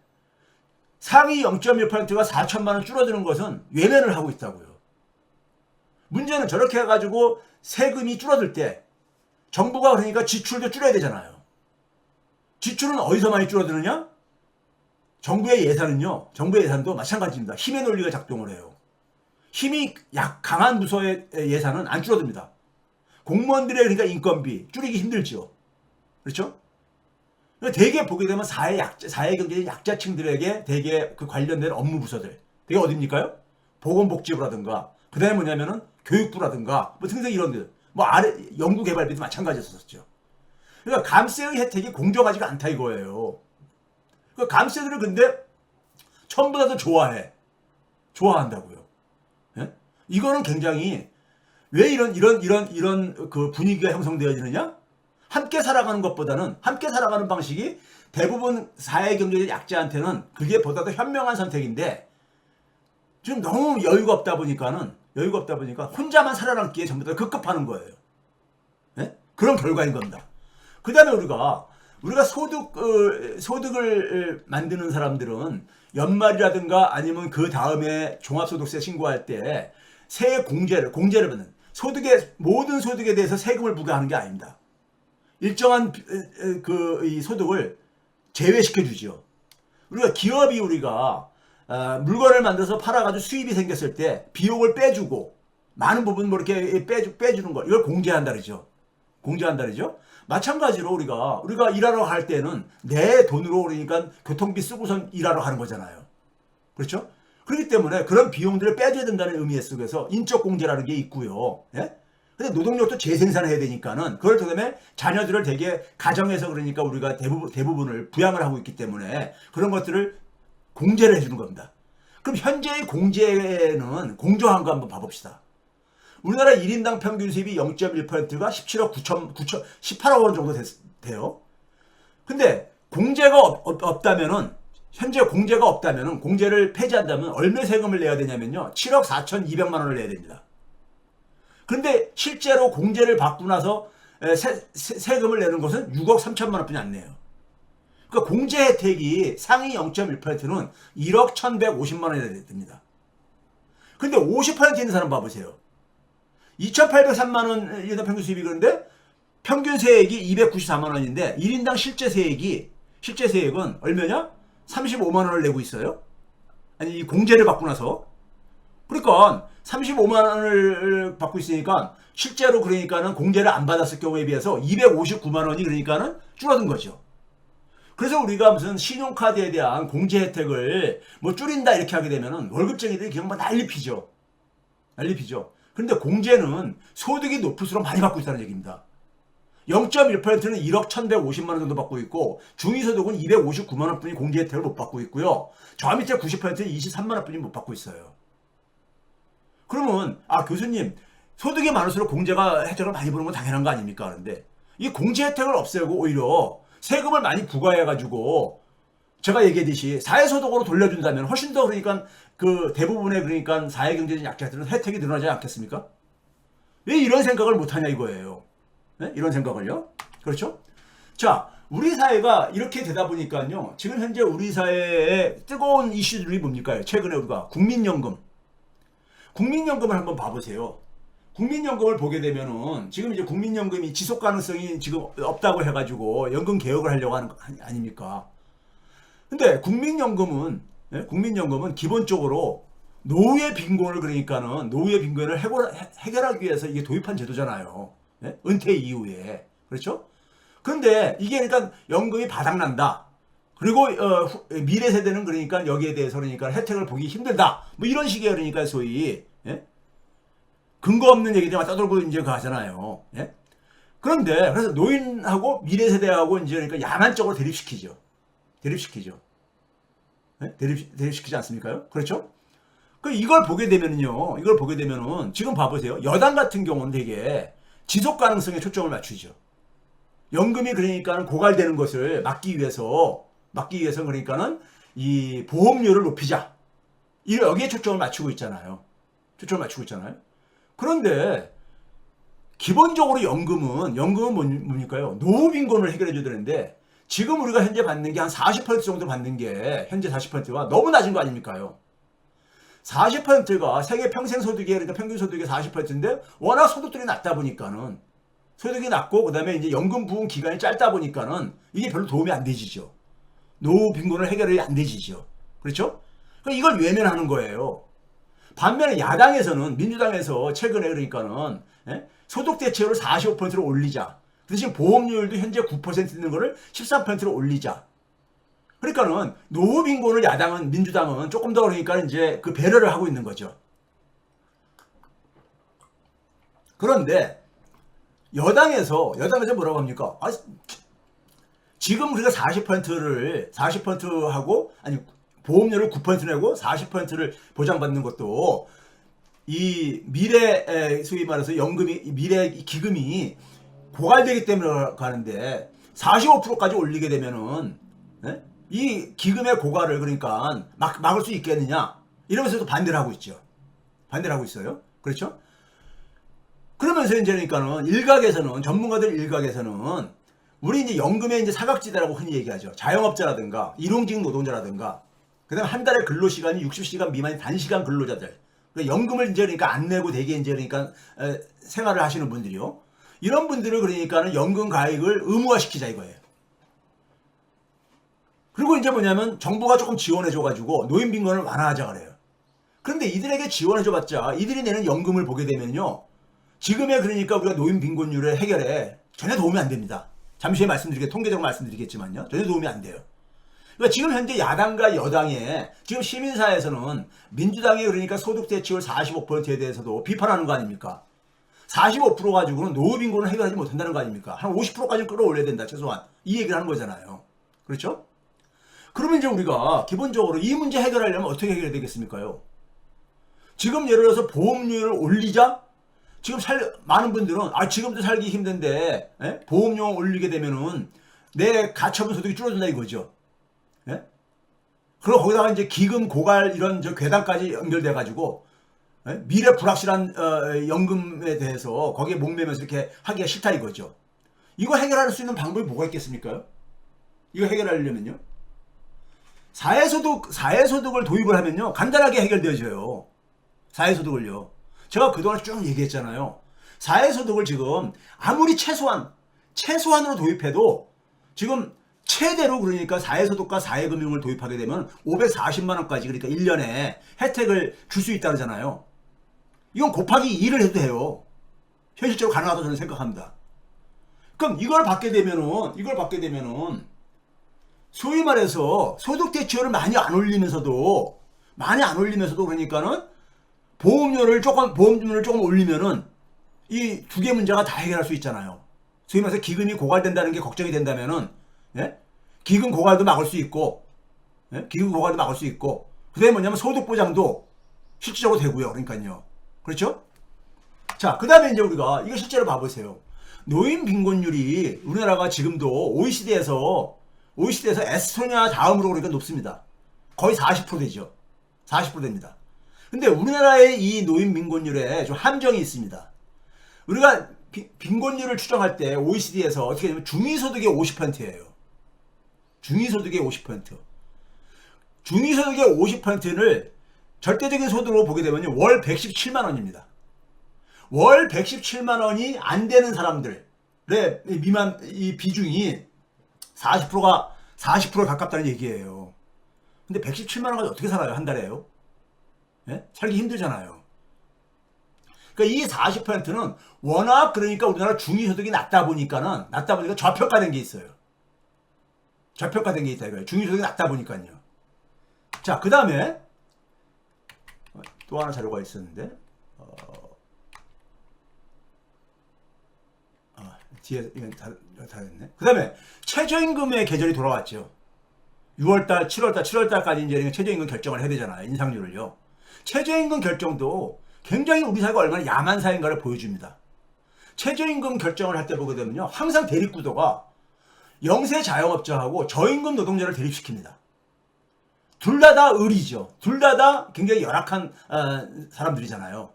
상위 0.1%가 4천만 원 줄어드는 것은 외면을 하고 있다고요. 문제는 저렇게 해가지고 세금이 줄어들 때 정부가 그러니까 지출도 줄여야 되잖아요. 지출은 어디서 많이 줄어드느냐? 정부의 예산은요. 정부의 예산도 마찬가지입니다. 힘의 논리가 작동을 해요. 힘이 강한 부서의 예산은 안 줄어듭니다. 공무원들의 그러니까 인건비 줄이기 힘들죠. 그렇죠? 대개 보게 되면 사회 경제적 약자층들에게 대개 그 관련된 업무 부서들. 되게 어딥니까요? 보건복지부라든가, 그 다음에 뭐냐면은 교육부라든가, 뭐 등등 이런 데, 뭐 아래, 연구개발비도 마찬가지였었죠. 그러니까 감세의 혜택이 공정하지가 않다 이거예요. 그 감세들을 근데 전부 다들 좋아해. 좋아한다고요. 예? 이거는 굉장히 왜 이런 그 분위기가 형성되어지느냐? 함께 살아가는 것보다는 함께 살아가는 방식이 대부분 사회 경제적 약자한테는 그게 보다 더 현명한 선택인데 지금 너무 여유가 없다 보니까 혼자만 살아남기에 전부 다 급급하는 거예요. 예? 그런 결과인 겁니다. 그 다음에 우리가 소득을 만드는 사람들은 연말이라든가 아니면 그 다음에 종합소득세 신고할 때 공제를 받는 모든 소득에 대해서 세금을 부과하는 게 아닙니다. 일정한 이 소득을 제외시켜 주죠. 기업이 물건을 만들어서 팔아가지고 수입이 생겼을 때 비용을 빼주고 많은 부분 뭐 이렇게 빼주는 거 이걸 공제한다 그러죠. 마찬가지로 우리가 일하러 갈 때는 내 돈으로 그러니까 교통비 쓰고선 일하러 가는 거잖아요. 그렇죠? 그렇기 때문에 그런 비용들을 빼줘야 된다는 의미 속에서 인적 공제라는 게 있고요. 예? 근데 노동력도 재생산해야 되니까는 그걸 그다음에 자녀들을 되게 가정에서 그러니까 우리가 대부분을 부양을 하고 있기 때문에 그런 것들을 공제를 해주는 겁니다. 그럼 현재의 공제는 공정한 거 한번 봐봅시다. 우리나라 1인당 평균 수입이 0.1%가 18억 원 정도 돼요. 근데 현재 공제가 없다면은 공제를 폐지한다면 얼마 세금을 내야 되냐면요. 7억 4,200만 원을 내야 됩니다. 그런데 실제로 공제를 받고 나서 세금을 내는 것은 6억 3천만 원뿐이 안 내요. 그러니까 공제 혜택이 상위 0.1%는 1억 1,150만 원이 됩니다. 근데 50% 있는 사람 봐보세요. 2,803만 원 일당 평균 수입이 그런데 평균 세액이 294만 원인데 1인당 실제 세액은 얼마냐? 35만 원을 내고 있어요. 아니 이 공제를 받고 나서 그러니까 35만 원을 받고 있으니까 실제로 그러니까는 공제를 안 받았을 경우에 비해서 259만 원이 그러니까는 줄어든 거죠. 그래서 우리가 무슨 신용카드에 대한 공제 혜택을 뭐 줄인다 이렇게 하게 되면은 월급쟁이들이 그냥 막 난리 피죠. 그런데 공제는 소득이 높을수록 많이 받고 있다는 얘기입니다. 0.1%는 1억 1,150만 원 정도 받고 있고 중위소득은 259만 원뿐이 공제 혜택을 못 받고 있고요. 저 밑에 90%는 23만 원뿐이 못 받고 있어요. 그러면 교수님 소득이 많을수록 공제가 혜택을 많이 보는 건 당연한 거 아닙니까? 그런데 이 공제 혜택을 없애고 오히려 세금을 많이 부과해가지고 제가 얘기했듯이 사회소득으로 돌려준다면 훨씬 더 그러니까 그 대부분의 그러니까 사회경제적 약자들은 혜택이 늘어나지 않겠습니까? 왜 이런 생각을 못하냐 이거예요. 네? 이런 생각을요. 그렇죠? 자, 우리 사회가 이렇게 되다 보니까요. 지금 현재 우리 사회의 뜨거운 이슈들이 뭡니까? 최근에 우리가 국민연금을 한번 봐보세요. 국민연금을 보게 되면은 지금 이제 국민연금이 지속 가능성이 지금 없다고 해가지고 연금 개혁을 하려고 하는 거 아닙니까? 근데 국민연금은 기본적으로 노후의 빈곤을 해결하기 위해서 이게 도입한 제도잖아요. 네? 은퇴 이후에. 그렇죠? 그런데 이게 그러니까 연금이 바닥난다. 그리고 미래 세대는 그러니까 여기에 대해서 그러니까 혜택을 보기 힘들다. 뭐 이런 식의 그러니까 소위 근거 없는 얘기들 떠들고 이제 하잖아요. 예? 그래서 노인하고 미래 세대하고 이제 그러니까 야만적으로 대립시키죠. 예? 대립시키지 않습니까요? 그렇죠? 이걸 보게 되면은 지금 봐보세요. 여당 같은 경우는 되게 지속 가능성에 초점을 맞추죠. 연금이 그러니까는 고갈되는 것을 막기 위해서 그러니까는 이 보험료를 높이자. 여기에 초점을 맞추고 있잖아요. 그런데 기본적으로 연금은 뭡니까요? 노후 빈곤을 해결해 줘야 되는데 지금 우리가 현재 받는 게 한 40% 정도 받는 게 현재 40%가 너무 낮은 거 아닙니까요? 40%가 세계 평생 소득의 그러니까 평균 소득의 40%인데 워낙 소득들이 낮다 보니까는 소득이 낮고 그다음에 이제 연금 부응 기간이 짧다 보니까는 이게 별로 도움이 안 되지죠. 노후 빈곤을 해결이 안 되지죠. 그렇죠? 그러니까 이걸 외면하는 거예요. 반면에 야당에서는 민주당에서 최근에 그러니까는 소득 대체율을 45%로 올리자. 그 대신 보험료율도 현재 9% 있는 거를 13%로 올리자. 그러니까는 노후 빈곤을 야당은 민주당은 조금 더 그러니까 이제 그 배려를 하고 있는 거죠. 그런데 여당에서 뭐라고 합니까? 지금 우리가 40%하고 아니 보험료를 9% 내고 40%를 보장받는 것도 이 미래 소위 말해서 연금이 미래 기금이 고갈되기 때문에 가는데 45%까지 올리게 되면은 이 기금의 고갈을 그러니까 막을 수 있겠느냐 이러면서도 반대를 하고 있죠. 반대를 하고 있어요. 그렇죠? 그러면서 이제 그러니까는 일각에서는 전문가들 일각에서는 우리 이제 연금의 이제 사각지대라고 흔히 얘기하죠. 자영업자라든가 일용직 노동자라든가 그다음 한 달에 근로 시간이 60시간 미만인 단시간 근로자들 그러니까 연금을 이제 그러니까 안 내고 대개 이제 그러니까 생활을 하시는 분들이요. 이런 분들을 그러니까는 연금 가입을 의무화시키자 이거예요. 그리고 이제 뭐냐면 정부가 조금 지원해줘가지고 노인 빈곤을 완화하자 그래요. 그런데 이들에게 지원해줘봤자 이들이 내는 연금을 보게 되면요. 지금의 그러니까 우리가 노인 빈곤율의 해결에 전혀 도움이 안 됩니다. 잠시 후에 통계적으로 말씀드리겠지만요. 전혀 도움이 안 돼요. 그러니까 지금 현재 야당과 여당의 지금 시민사회에서는 민주당의 그러니까 소득 대체율 45%에 대해서도 비판하는 거 아닙니까? 45% 가지고는 노후 빈곤을 해결하지 못한다는 거 아닙니까? 한 50%까지 끌어올려야 된다 최소한 이 얘기를 하는 거잖아요. 그렇죠? 그러면 이제 우리가 기본적으로 이 문제 해결하려면 어떻게 해결해야 되겠습니까요? 지금 예를 들어서 보험료를 올리자? 지금 많은 분들은 지금도 살기 힘든데 보험료 올리게 되면은 내 가처분 소득이 줄어든다 이거죠. 예? 그리고 거기다가 이제 기금 고갈 이런 저 괴담까지 연결돼 가지고 미래 불확실한 연금에 대해서 거기에 목매면서 이렇게 하기가 싫다 이거죠. 이거 해결할 수 있는 방법이 뭐가 있겠습니까? 이거 해결하려면요. 사회소득을 도입을 하면요. 간단하게 해결되어져요. 사회소득을요. 제가 그동안 쭉 얘기했잖아요. 사회소득을 지금 아무리 최소한으로 도입해도 지금 최대로 그러니까 사회소득과 사회금융을 도입하게 되면 540만 원까지 그러니까 1년에 혜택을 줄 수 있다 그러잖아요. 이건 곱하기 2를 해도 돼요. 현실적으로 가능하다고 저는 생각합니다. 그럼 이걸 받게 되면은 소위 말해서 소득 대체율을 많이 안 올리면서도 그러니까는 보험료를 조금 올리면은 이 두 개 문제가 다 해결할 수 있잖아요. 소위 말해서 기금이 고갈된다는 게 걱정이 된다면은 기금 고갈도 막을 수 있고 그다음에 뭐냐면 소득 보장도 실질적으로 되고요. 그러니까요. 그렇죠? 자, 그다음에 이제 우리가 이거 실제로 봐보세요. 노인 빈곤율이 우리나라가 지금도 OECD에서 에스토니아 다음으로 그러니까 높습니다. 거의 40% 되죠. 40% 됩니다. 근데 우리나라의 이 노인 빈곤율에 좀 함정이 있습니다. 우리가 빈곤율을 추정할 때 OECD에서 어떻게 되냐면 중위소득의 50%예요. 중위소득의 50%. 중위소득의 50%를 절대적인 소득으로 보게 되면 월 117만 원입니다. 월 117만 원이 안 되는 사람들의 미만 이 비중이 40% 가깝다는 얘기예요. 근데 117만 원 가지고 어떻게 살아요? 한 달에요? 살기 힘들잖아요. 그러니까 이 40%는 워낙 그러니까 우리나라 중위소득이 낮다 보니까 저평가된 게 있어요. 저평가된 게 있다 이거예요. 중위소득이 낮다 보니까요. 자, 그 다음에 또 하나 자료가 있었는데 뒤에 이건 다 됐네. 그 다음에 최저임금의 계절이 돌아왔죠. 6월달, 7월달까지 이제 최저임금 결정을 해야 되잖아요. 인상률을요. 최저임금 결정도 굉장히 우리 사회가 얼마나 야만 사회인가를 보여줍니다. 최저임금 결정을 할 때 보게 되면요. 항상 대립구도가 영세 자영업자하고 저임금 노동자를 대립시킵니다. 둘 다 을이죠. 둘 다 굉장히 열악한 사람들이잖아요.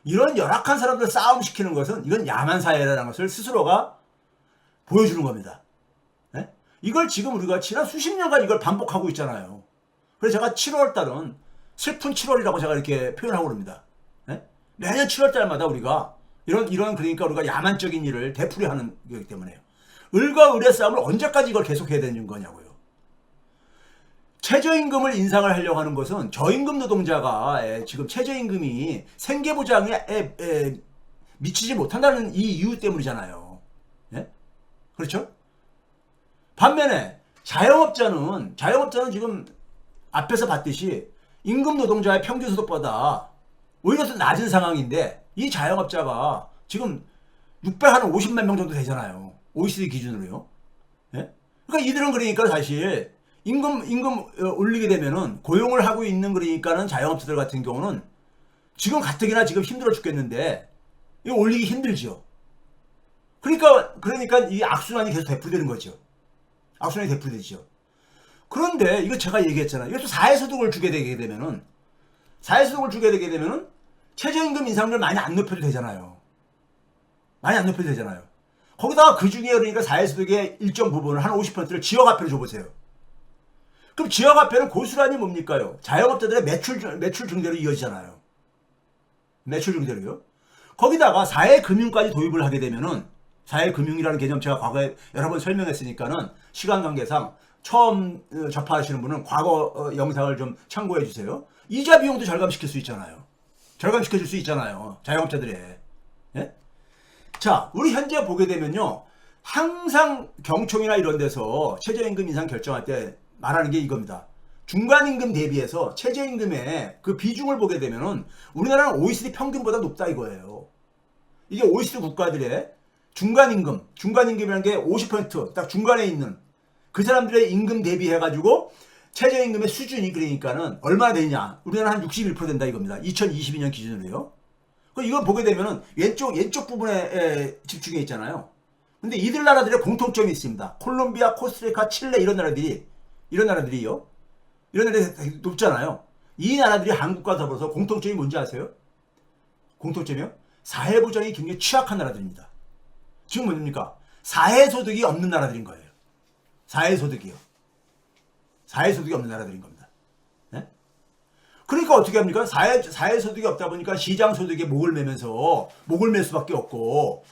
이런 열악한 사람들을 싸움시키는 것은 이건 야만 사회라는 것을 스스로가 보여주는 겁니다. 이걸 지금 우리가 지난 수십 년간 이걸 반복하고 있잖아요. 그래서 제가 7월 달은 슬픈 7월이라고 제가 이렇게 표현하고 그럽니다. 네? 매년 7월 달마다 우리가 이런 그러니까 우리가 야만적인 일을 되풀이하는 거기 때문에요. 을과 을의 싸움을 언제까지 이걸 계속해야 되는 거냐고요. 최저임금을 인상을 하려고 하는 것은 저임금 노동자가 지금 최저임금이 생계보장에 미치지 못한다는 이 이유 때문이잖아요. 예? 그렇죠? 반면에 자영업자는 지금 앞에서 봤듯이 임금 노동자의 평균 소득보다 오히려 더 낮은 상황인데 이 자영업자가 지금 650만 명 정도 되잖아요. OECD 기준으로요. 예? 그러니까 이들은 그러니까 사실 임금 올리게 되면은 고용을 하고 있는 그러니까는 자영업자들 같은 경우는 지금 가뜩이나 지금 힘들어 죽겠는데 이거 올리기 힘들죠. 그러니까 이 악순환이 계속 되풀이되는 거죠. 악순환이 되풀이되죠. 그런데 이거 제가 얘기했잖아요. 이것도 사회소득을 주게 되게 되면은 최저임금 인상률 많이 안 높여도 되잖아요. 많이 안 높여도 되잖아요. 거기다가 그 중에 그러니까 사회소득의 일정 부분을 한 50%를 지역화폐로 줘보세요. 그럼 지역화폐는 고스란히 뭡니까요? 자영업자들의 매출 증대로 이어지잖아요. 매출 증대로요. 거기다가 사회금융까지 도입을 하게 되면은 사회금융이라는 개념 제가 과거에 여러 번 설명했으니까는 시간 관계상 처음 접하시는 분은 과거 영상을 좀 참고해 주세요. 이자 비용도 절감시킬 수 있잖아요. 절감시켜 줄 수 있잖아요. 자영업자들의. 예? 자, 우리 현재 보게 되면요. 항상 경총이나 이런 데서 최저임금 인상 결정할 때 말하는 게 이겁니다. 중간임금 대비해서 최저임금의 그 비중을 보게 되면은 우리나라는 OECD 평균보다 높다 이거예요. 이게 OECD 국가들의 중간임금이라는 게 50% 중간에 있는 그 사람들의 임금 대비해가지고 최저임금의 수준이 그러니까는 얼마나 되냐. 우리나라는 한 61% 된다 이겁니다. 2022년 기준으로요. 이걸 보게 되면은 왼쪽 부분에 집중해 있잖아요. 근데 이들 나라들의 공통점이 있습니다. 콜롬비아, 코스타리카, 칠레 이런 나라들이 높잖아요. 이 나라들이 한국과 더불어서 공통점이 뭔지 아세요? 공통점이요? 사회보장이 굉장히 취약한 나라들입니다. 지금 뭡니까? 사회소득이 없는 나라들인 거예요. 사회소득이 없는 나라들인 겁니다. 네? 그러니까 어떻게 합니까? 사회소득이 없다 보니까 시장소득에 목을 맬 수밖에 없고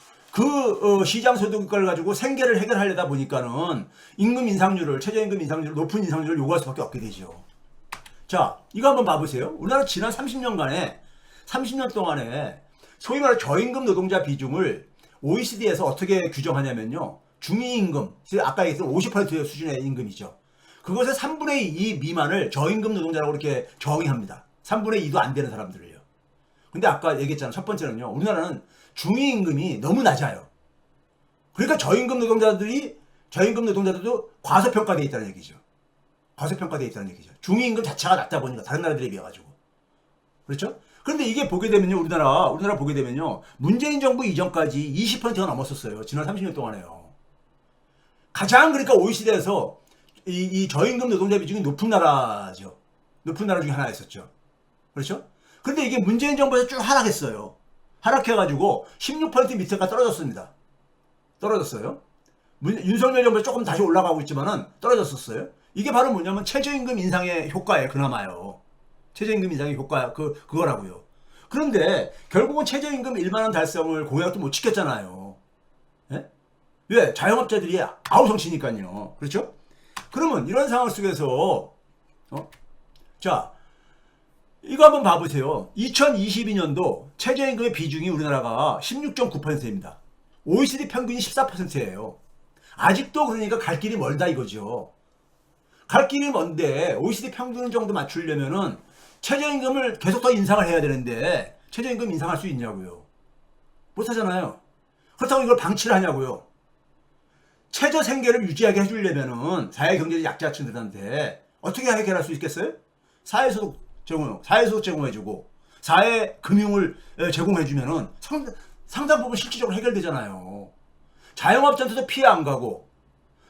시장소득을 가지고 생계를 해결하려다 보니까는 최저임금 인상률을 높은 인상률을 요구할 수밖에 없게 되죠. 자, 이거 한번 봐보세요. 우리나라 지난 30년 동안에 소위 말해 저임금 노동자 비중을 OECD에서 어떻게 규정하냐면요. 중위임금, 아까 얘기했던 50% 수준의 임금이죠. 그것의 3분의 2 미만을 저임금 노동자라고 이렇게 정의합니다. 3분의 2도 안 되는 사람들을요. 근데 아까 얘기했잖아요. 첫 번째는요. 우리나라는 중위임금이 너무 낮아요. 그러니까 저임금 노동자들도 과소평가되어 있다는 얘기죠. 중위임금 자체가 낮다 보니까 다른 나라들에 비해가지고. 그렇죠? 그런데 이게 보게 되면요. 우리나라 보게 되면요. 문재인 정부 이전까지 20%가 넘었었어요. 지난 30년 동안에요. 가장 그러니까 OECD에서 이 저임금 노동자 비중이 높은 나라죠. 높은 나라 중에 하나였었죠. 그렇죠? 근데 이게 문재인 정부에서 쭉 하락했어요. 하락해가지고 16% 밑에가 떨어졌어요. 윤석열 정부에서 조금 다시 올라가고 있지만은 떨어졌었어요. 이게 바로 뭐냐면 최저임금 인상의 효과예요. 그나마요. 최저임금 인상의 효과 그거라고요. 그런데 결국은 최저임금 1만 원 달성을 공약도 못 지켰잖아요. 예? 왜? 자영업자들이 아우성치니까요. 그렇죠? 그러면 이런 상황 속에서 자, 이거 한번 봐보세요. 2022년도 최저임금의 비중이 우리나라가 16.9%입니다. OECD 평균이 14%예요. 아직도 그러니까 갈 길이 멀다 이거죠. 갈 길이 먼데 OECD 평균 정도 맞추려면은 최저임금을 계속 더 인상을 해야 되는데 최저임금 인상할 수 있냐고요. 못하잖아요. 그렇다고 이걸 방치를 하냐고요. 최저 생계를 유지하게 해주려면은 사회경제적 약자층들한테 어떻게 해결할 수 있겠어요? 사회소득 제공해주고 사회금융을 제공해주면은 상당 부분 실질적으로 해결되잖아요. 자영업자한테도 피해 안 가고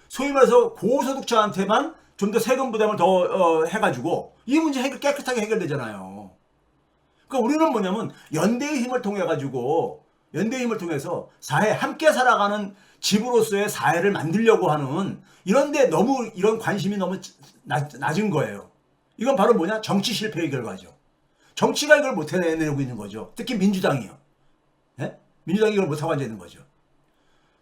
소위 말해서 고소득자한테만 좀 더 세금 부담을 더 해가지고 이 문제 깨끗하게 해결되잖아요. 그러니까 우리는 뭐냐면 연대의 힘을 통해 가지고 연대힘을 통해서 사회 함께 살아가는 집으로서의 사회를 만들려고 하는 이런데 너무 이런 관심이 너무 낮은 거예요. 이건 바로 뭐냐? 정치 실패의 결과죠. 정치가 이걸 못 해내고 있는 거죠. 특히 민주당이요. 예? 민주당이 이걸 못하고 앉아 있는 거죠.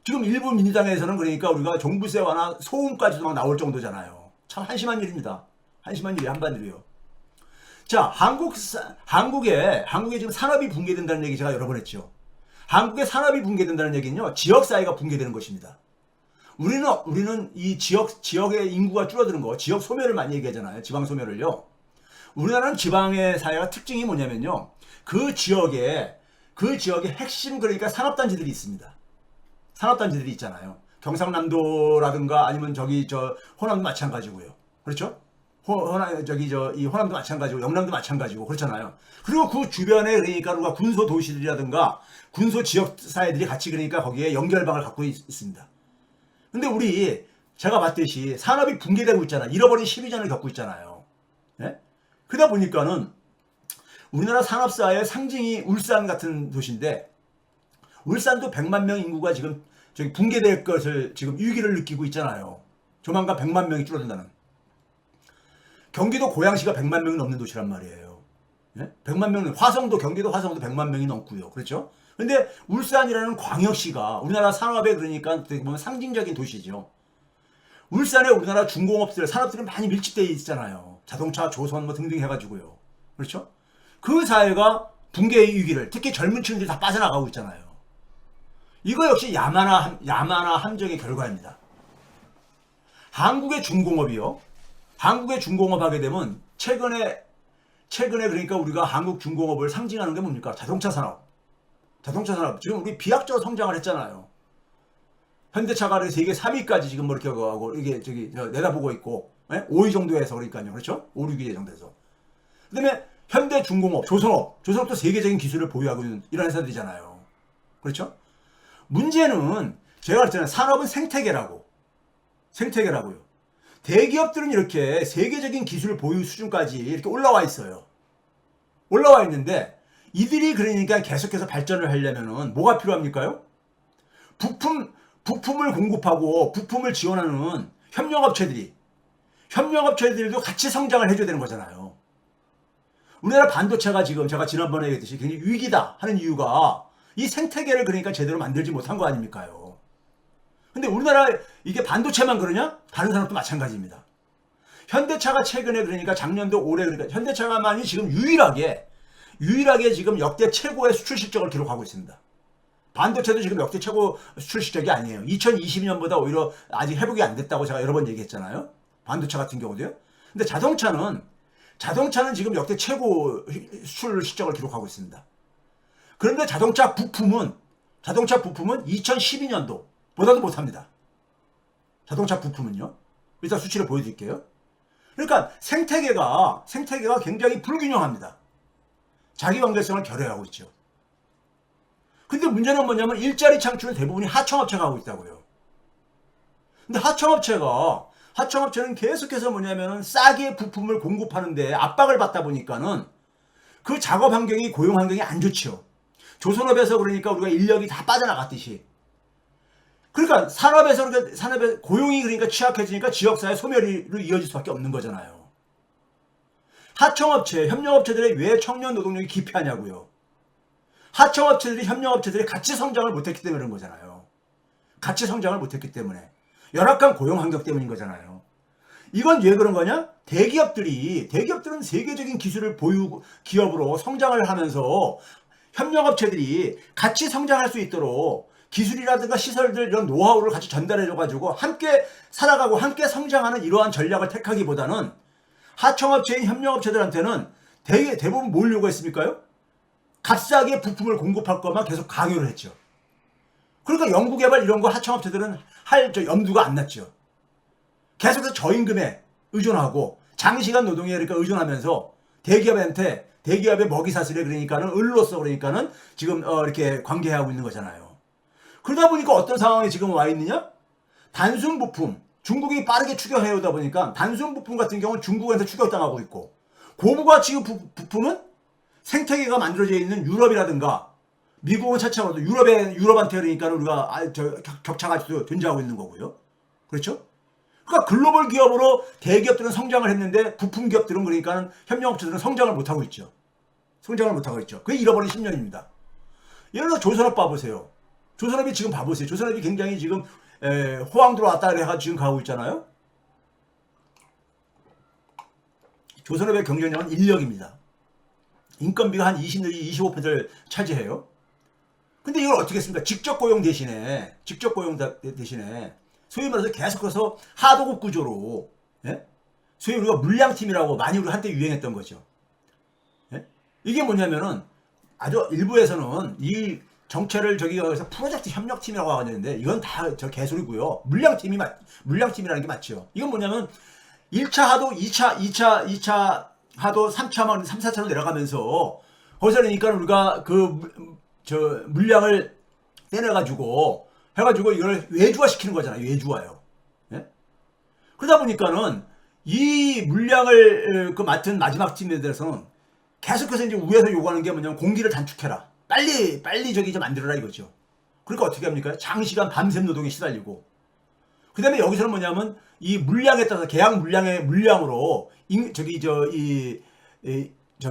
지금 일부 민주당에서는 그러니까 우리가 종부세 완화 소음까지도 막 나올 정도잖아요. 참 한심한 일입니다. 한심한 일이 한반도요. 자, 한국에 지금 산업이 붕괴된다는 얘기 제가 여러 번 했죠. 한국의 산업이 붕괴된다는 얘기는요, 지역사회가 붕괴되는 것입니다. 우리는 이 지역의 인구가 줄어드는 거, 지역 소멸을 많이 얘기하잖아요. 지방 소멸을요. 우리나라는 지방의 사회가 특징이 뭐냐면요, 그 지역에 핵심 그러니까 산업단지들이 있습니다. 산업단지들이 있잖아요. 경상남도라든가 아니면 호남도 마찬가지고요. 그렇죠? 이 호남도 마찬가지고 영남도 마찬가지고 그렇잖아요. 그리고 그 주변에 그러니까 우리가 군소 도시들이라든가 군소 지역 사회들이 같이 그러니까 거기에 연결방을 갖고 있습니다. 근데 제가 봤듯이 산업이 붕괴되고 있잖아요. 잃어버린 12년을 겪고 있잖아요. 예? 그러다 보니까는 우리나라 산업사회의 상징이 울산 같은 도시인데, 울산도 100만 명 인구가 지금 붕괴될 것을 지금 위기를 느끼고 있잖아요. 조만간 100만 명이 줄어든다는. 경기도 고양시가 100만 명이 넘는 도시란 말이에요. 예? 100만 명, 경기도 화성도 100만 명이 넘고요. 그렇죠? 근데 울산이라는 광역시가 우리나라 산업에 그러니까 보면 상징적인 도시죠. 울산에 우리나라 중공업들, 산업들이 많이 밀집되어 있잖아요. 자동차, 조선 뭐 등등 해가지고요. 그렇죠? 그 사회가 붕괴의 위기를, 특히 젊은 층들이 다 빠져나가고 있잖아요. 이거 역시 야만화 함정의 결과입니다. 한국의 중공업 하게 되면 최근에 그러니까 우리가 한국 중공업을 상징하는 게 뭡니까? 자동차 산업. 지금 우리 비약적으로 성장을 했잖아요. 현대차가 세계 3위까지 지금 뭐 이렇게 하고 이게 내다보고 있고, 5위 정도에서 그러니까요. 그렇죠? 5, 6위 정도에서. 그다음에 현대중공업, 조선업도 세계적인 기술을 보유하고 있는 이런 회사들이잖아요. 그렇죠? 문제는 제가 그랬잖아요. 산업은 생태계라고요. 대기업들은 이렇게 세계적인 기술 보유 수준까지 이렇게 올라와 있어요. 올라와 있는데 이들이 그러니까 계속해서 발전을 하려면은 뭐가 필요합니까요? 부품을 공급하고 부품을 지원하는 협력업체들도 같이 성장을 해줘야 되는 거잖아요. 우리나라 반도체가 지금 제가 지난번에 얘기했듯이 굉장히 위기다 하는 이유가 이 생태계를 그러니까 제대로 만들지 못한 거 아닙니까요? 근데 우리나라 이게 반도체만 그러냐? 다른 산업도 마찬가지입니다. 현대차가 최근에 그러니까 작년도 올해 그러니까 현대차만이 지금 유일하게 지금 역대 최고의 수출 실적을 기록하고 있습니다. 반도체도 지금 역대 최고 수출 실적이 아니에요. 2020년보다 오히려 아직 회복이 안 됐다고 제가 여러 번 얘기했잖아요. 반도체 같은 경우도요. 근데 자동차는 지금 역대 최고 수출 실적을 기록하고 있습니다. 그런데 자동차 부품은 2012년도보다도 못합니다. 자동차 부품은요. 일단 수치를 보여드릴게요. 그러니까 생태계가 굉장히 불균형합니다. 자기 관계성을 결여하고 있죠. 근데 문제는 뭐냐면 일자리 창출은 대부분이 하청업체가 하고 있다고요. 근데 하청업체는 계속해서 뭐냐면은 싸게 부품을 공급하는데 압박을 받다 보니까는 그 작업 환경이, 고용 환경이 안 좋죠. 조선업에서 그러니까 우리가 인력이 다 빠져나갔듯이. 그러니까 산업의 고용이 그러니까 취약해지니까 지역사회 소멸로 이어질 수밖에 없는 거잖아요. 협력업체들의 왜 청년 노동력이 기피하냐고요. 협력업체들이 같이 성장을 못했기 때문에 그런 거잖아요. 같이 성장을 못했기 때문에. 열악한 고용 환경 때문인 거잖아요. 이건 왜 그런 거냐? 대기업들은 세계적인 기술을 보유 기업으로 성장을 하면서 협력업체들이 같이 성장할 수 있도록 기술이라든가 시설들 이런 노하우를 같이 전달해줘가지고 함께 살아가고 함께 성장하는 이러한 전략을 택하기보다는 하청업체인 협력업체들한테는 대부분 뭘 요구했습니까요? 값싸게 부품을 공급할 것만 계속 강요를 했죠. 그러니까 연구개발 이런 거 하청업체들은 할 염두가 안 났죠. 계속해서 저임금에 의존하고 장시간 노동에 그러니까 의존하면서 대기업의 먹이사슬에 그러니까는 을로서 그러니까는 지금 이렇게 관계하고 있는 거잖아요. 그러다 보니까 어떤 상황에 지금 와 있느냐? 단순 부품, 중국이 빠르게 추격해오다 보니까 단순 부품 같은 경우는 중국한테 추격당하고 있고, 고부가치 부품은 생태계가 만들어져 있는 유럽이라든가 미국은 차차로도 유럽한테 그러니까 우리가 격차가 아직도 존재하고 있는 거고요. 그렇죠? 그러니까 글로벌 기업으로 대기업들은 성장을 했는데 부품 기업들은 그러니까 협력업체들은 성장을 못하고 있죠. 성장을 못하고 있죠. 그게 잃어버린 10년입니다. 예를 들어 조선업 봐보세요. 조선업이 지금 봐보세요. 조선업이 굉장히 지금 호황 들어왔다 해가지고 지금 가고 있잖아요. 조선업의 경쟁력은 인력입니다. 인건비가 한 20, 25%를 차지해요. 근데 이걸 어떻게 했습니까? 직접 고용 대신에 소위 말해서 계속해서 하도급 구조로, 예? 소위 우리가 물량팀이라고 많이 우리 한때 유행했던 거죠. 예? 이게 뭐냐면은 아주 일부에서는 이 정체를 저기서 프로젝트 협력팀이라고 하는데 이건 다 저 개소리고요. 물량팀이라는 게 맞죠. 이건 뭐냐면 1차 하도, 2차 하도, 3차, 3, 4차로 내려가면서 거기서 그러니까 우리가 물량을 떼내가지고 해가지고 이걸 외주화시키는 거잖아요. 외주화요. 예? 그러다 보니까는 이 물량을 맡은 마지막 팀에 대해서는 계속해서 이제 위에서 요구하는 게 뭐냐면 공기를 단축해라. 빨리 저기 좀 만들어라 이거죠. 그러니까 어떻게 합니까? 장시간 밤샘 노동에 시달리고. 그 다음에 여기서는 뭐냐면 이 물량에 따라서 계약 물량의 물량으로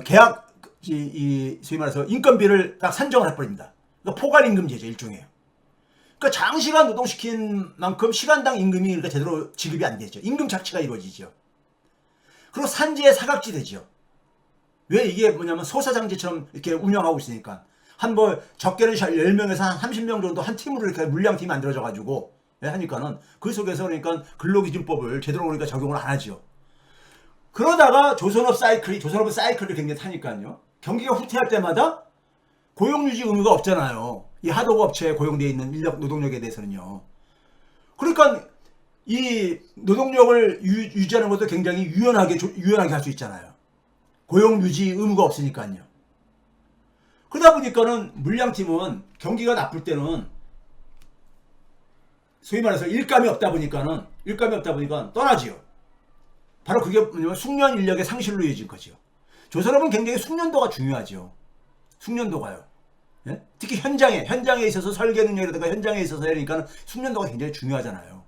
계약 소위 말해서 인건비를 딱 산정을 해버립니다. 그러니까 포괄임금제죠 일종의. 그러니까 장시간 노동시킨 만큼 시간당 임금이 그러니까 제대로 지급이 안 되죠. 임금 착취가 이루어지죠. 그리고 산지의 사각지 되죠. 왜 이게 뭐냐면 소사장제처럼 이렇게 운영하고 있으니까 한 적게는 10명에서 한 30명 정도 한 팀으로 이렇게 물량팀이 만들어져 가지고 하니까는 그 속에서 그러니까 근로기준법을 제대로 그러니까 적용을 안 하죠. 그러다가 조선업은 사이클이 굉장히 타니까요. 경기가 후퇴할 때마다 고용유지 의무가 없잖아요. 이 하도급 업체에 고용되어 있는 인력 노동력에 대해서는요. 그러니까 이 노동력을 유지하는 것도 굉장히 유연하게 할 수 있잖아요. 고용유지 의무가 없으니까요. 그러다 보니까는 물량팀은 경기가 나쁠 때는 소위 말해서 일감이 없다 보니까 떠나지요. 바로 그게 뭐냐면 숙련 인력의 상실로 이어진 거죠. 조선업은 굉장히 숙련도가 중요하죠. 숙련도가요. 예? 특히 현장에 있어서 설계 능력이라든가 현장에 있어서 그러니까 숙련도가 굉장히 중요하잖아요.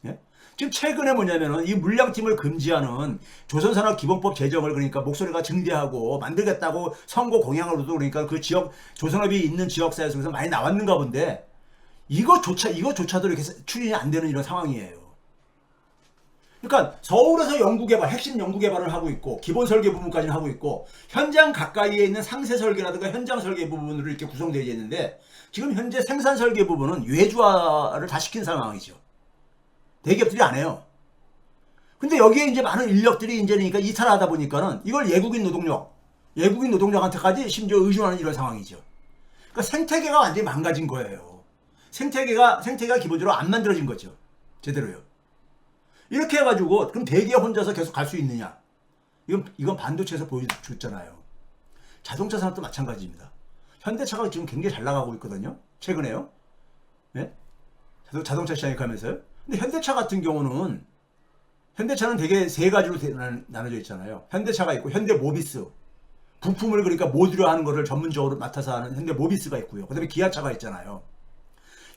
예? 지금 최근에 뭐냐면은 이 물량팀을 금지하는 조선산업기본법 제정을 그러니까 목소리가 증대하고 만들겠다고 선거 공약으로도 그러니까 그 지역 조선업이 있는 지역사회에서 많이 나왔는가 본데 이거조차도 이렇게 추진이 안 되는 이런 상황이에요. 그러니까 서울에서 연구개발, 핵심 연구개발을 하고 있고 기본 설계 부분까지는 하고 있고 현장 가까이에 있는 상세 설계라든가 현장 설계 부분으로 이렇게 구성되어 있는데 지금 현재 생산 설계 부분은 외주화를 다 시킨 상황이죠. 대기업들이 안 해요. 근데 여기에 이제 많은 인력들이 이제 그러니까 이탈하다 보니까는 이걸 외국인 노동력한테까지 심지어 의존하는 이런 상황이죠. 그러니까 생태계가 완전히 망가진 거예요. 생태계가 기본적으로 안 만들어진 거죠. 제대로요. 이렇게 해가지고 그럼 대기업 혼자서 계속 갈 수 있느냐? 이건 반도체에서 보여줬잖아요. 자동차 산업도 마찬가지입니다. 현대차가 지금 굉장히 잘 나가고 있거든요. 최근에요. 네? 자동차 시장에 가면서요. 근데 현대차 같은 경우는 현대차는 되게 세 가지로 나눠져 있잖아요. 현대차가 있고 현대모비스 부품을 그러니까 모듈화 하는 거를 전문적으로 맡아서 하는 현대모비스가 있고요. 그다음에 기아차가 있잖아요.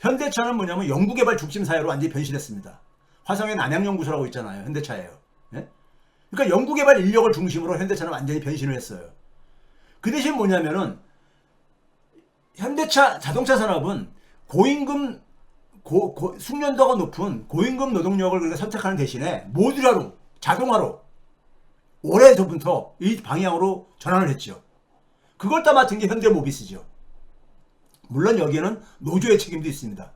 현대차는 뭐냐면 연구개발 중심 사회로 완전히 변신했습니다. 화성의 남양연구소라고 있잖아요. 현대차예요. 예? 그러니까 연구개발 인력을 중심으로 현대차는 완전히 변신을 했어요. 그 대신 뭐냐면은 현대차 자동차 산업은 고임금 숙련도가 높은 고임금 노동력을 그러니까 선택하는 대신에 모듈화로 자동화로 올해부터 이 방향으로 전환을 했죠. 그걸 다 맡은 게 현대모비스죠. 물론 여기에는 노조의 책임도 있습니다.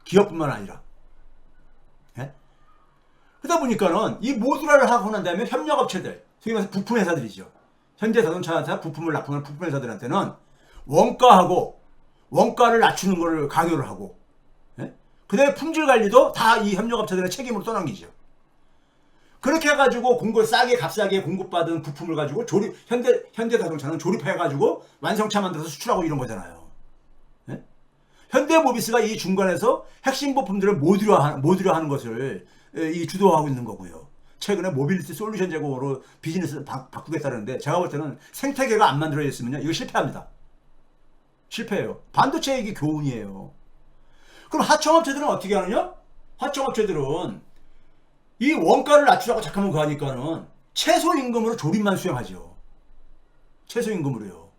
기업뿐만 아니라. 예? 그러다 보니까는 이 모듈화를 하고 난 다음에 협력업체들, 소위 말해서 부품회사들이죠. 현대자동차한테 부품을 납품하는 부품회사들한테는 원가를 낮추는 것을 강요를 하고, 예? 그 다음에 품질 관리도 다 이 협력업체들의 책임으로 떠넘기죠. 그렇게 해가지고 값싸게 공급받은 부품을 가지고 현대자동차는 조립해가지고 완성차 만들어서 수출하고 이런 거잖아요. 예? 현대모비스가 이 중간에서 핵심 부품들을 모듈화하는 것을 주도하고 있는 거고요. 최근에 모빌리티 솔루션 제공으로 비즈니스를 바꾸겠다는데 제가 볼 때는 생태계가 안 만들어졌으면요 이거 실패합니다. 실패해요. 반도체 이게 교훈이에요. 그럼 하청업체들은 어떻게 하느냐? 하청업체들은 이 원가를 낮추라고 잠깐만 그거 하니까는 최소임금으로 조립만 수행하죠. 최소임금으로요.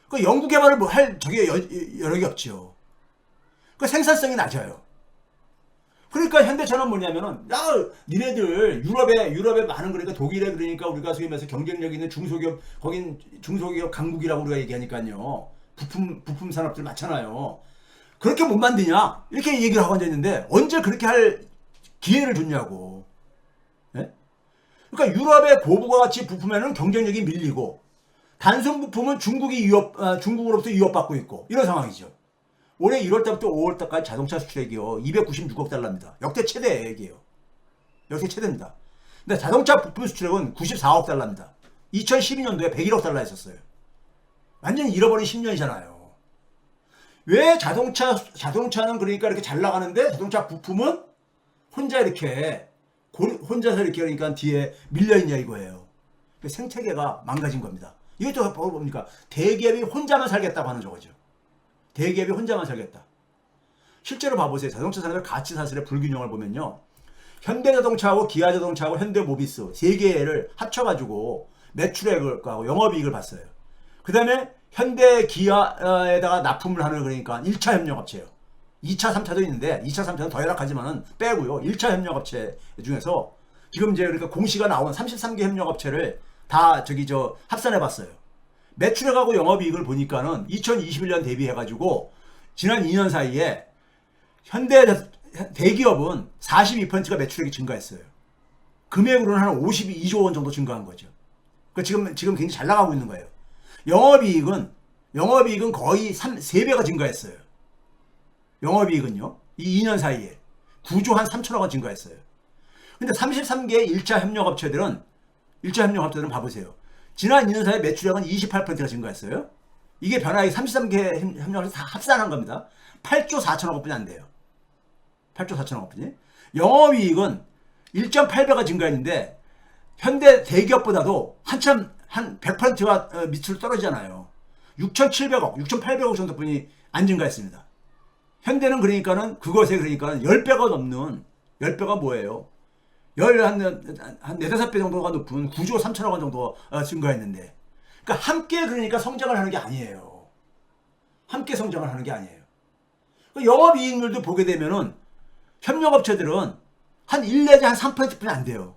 그 연구개발을 뭐 할 저게 여력이 없죠. 그 생산성이 낮아요. 그러니까 현대차는 뭐냐면은 야 니네들 유럽에 많은 그러니까 독일에 그러니까 우리가 소위 말해서 경쟁력 있는 중소기업 거긴 중소기업 강국이라고 우리가 얘기하니까요. 부품 산업들 많잖아요. 그렇게 못 만드냐 이렇게 얘기를 하고 앉아있는데 언제 그렇게 할 기회를 줬냐고. 예? 그러니까 유럽의 고부가 가치 부품에는 경쟁력이 밀리고 단순 부품은 중국으로부터 위협받고 있고 이런 상황이죠. 올해 1월달부터 5월달까지 자동차 수출액이요 296억 달러입니다. 역대 최대액이에요. 역대 최대입니다. 근데 자동차 부품 수출액은 94억 달러입니다. 2012년도에 101억 달러 했었어요. 완전히 잃어버린 10년이잖아요. 왜 자동차는 그러니까 이렇게 잘 나가는데 자동차 부품은 혼자서 이렇게 그러니까 뒤에 밀려있냐 이거예요. 생태계가 망가진 겁니다. 이것도 뭡니까? 대기업이 혼자만 살겠다고 하는 저거죠. 대기업이 혼자만 살겠다. 실제로 봐보세요. 자동차 산업의 가치 사슬의 불균형을 보면요. 현대자동차하고 기아자동차하고 현대모비스 세 개를 합쳐가지고 매출액하고 영업이익을 봤어요. 그 다음에 현대 기아에다가 납품을 하는 그러니까 1차 협력업체예요. 2차, 3차도 있는데 2차, 3차는 더 열악하지만은 빼고요. 1차 협력업체 중에서 지금 이제 그러니까 공시가 나온 33개 협력업체를 다 합산해봤어요. 매출액하고 영업이익을 보니까는 2021년 대비해가지고 지난 2년 사이에 현대 대기업은 42%가 매출액이 증가했어요. 금액으로는 한 52조 원 정도 증가한 거죠. 그러니까 지금 굉장히 잘 나가고 있는 거예요. 영업이익은 거의 3배가 증가했어요. 영업이익은요. 이 2년 사이에 9조 한 3천억 원 증가했어요. 근데 33개의 1차 협력업체들은 봐보세요. 지난 2년 사이에 매출액은 28%가 증가했어요. 이게 변화액이 33개 협력업체 다 합산한 겁니다. 8조 4천억 원뿐이 안 돼요. 8조 4천억 원뿐이. 영업이익은 1.8배가 증가했는데 현대 대기업보다도 한참 한 100%가 밑으로 떨어지잖아요. 6,700억, 6,800억 정도뿐이 안 증가했습니다. 현대는 그러니까는 그것에 그러니까는 10배가 넘는 10배가 뭐예요? 한 4, 5배 정도가 높은 9조 3천억 원 정도 증가했는데 그러니까 함께 그러니까 성장을 하는 게 아니에요. 함께 성장을 하는 게 아니에요. 영업이익률도 보게 되면은 협력업체들은 한 1 내지 한 3%뿐이 안 돼요.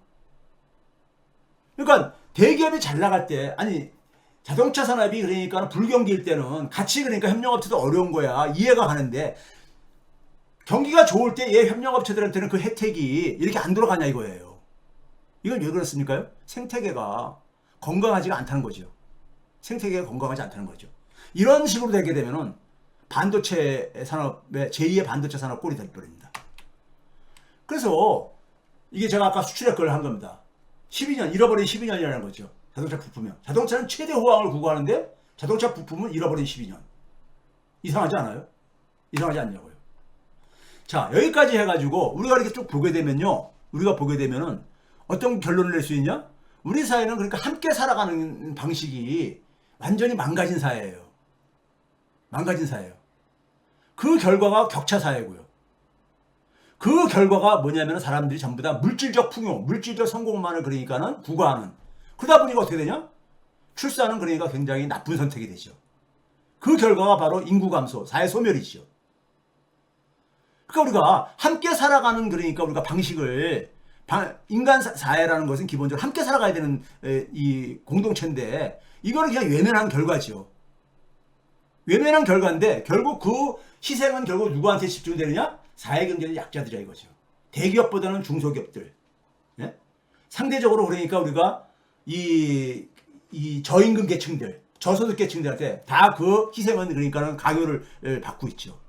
그러니까 대기업이 잘 나갈 때 자동차 산업이 그러니까 불경기일 때는 같이 그러니까 협력업체도 어려운 거야. 이해가 가는데 경기가 좋을 때 얘 협력업체들한테는 그 혜택이 이렇게 안 돌아가냐 이거예요. 이건 왜 그렇습니까? 생태계가 건강하지가 않다는 거죠. 생태계가 건강하지 않다는 거죠. 이런 식으로 되게 되면은 반도체 산업의 제2의 반도체 산업 꼴이 될 뻔입니다. 그래서 이게 제가 아까 수출액 걸 한 겁니다. 12년, 잃어버린 12년이라는 거죠. 자동차 부품이요. 자동차는 최대 호황을 구가하는데 자동차 부품은 잃어버린 12년. 이상하지 않아요? 이상하지 않냐고요. 자, 여기까지 해가지고 우리가 이렇게 쭉 보게 되면요. 우리가 보게 되면은 어떤 결론을 낼 수 있냐? 우리 사회는 그러니까 함께 살아가는 방식이 완전히 망가진 사회예요. 망가진 사회예요. 그 결과가 격차 사회고요. 그 결과가 뭐냐면 사람들이 전부 다 물질적 풍요, 물질적 성공만을 그러니까는 구가하는. 그러다 보니까 어떻게 되냐? 출산은 그러니까 굉장히 나쁜 선택이 되죠. 그 결과가 바로 인구 감소, 사회 소멸이죠. 그러니까 우리가 함께 살아가는 그러니까 우리가 방식을 인간 사회라는 것은 기본적으로 함께 살아가야 되는 이 공동체인데 이거는 그냥 외면한 결과죠. 외면한 결과인데 결국 그 희생은 결국 누구한테 집중되느냐? 사회경제의 약자들이야 이거죠. 대기업보다는 중소기업들. 네? 상대적으로 그러니까 우리가 이 저임금 계층들, 저소득 계층들한테 다 그 희생은 그러니까는 강요를 받고 있죠.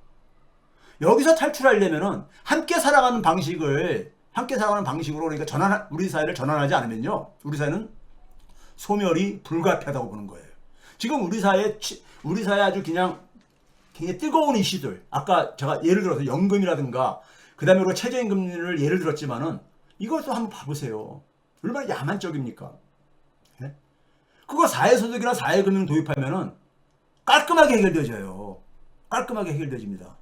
여기서 탈출하려면은 함께 살아가는 방식으로 그러니까 우리 사회를 전환하지 않으면요. 우리 사회는 소멸이 불가피하다고 보는 거예요. 지금 우리 사회 아주 그냥 굉장히 뜨거운 이슈들. 아까 제가 예를 들어서 연금이라든가 그다음에 우리가 최저임금을 예를 들었지만은 이것도 한번 봐보세요. 얼마나 야만적입니까? 네? 그거 사회소득이나 사회금융 도입하면은 깔끔하게 해결되져요. 깔끔하게 해결되집니다.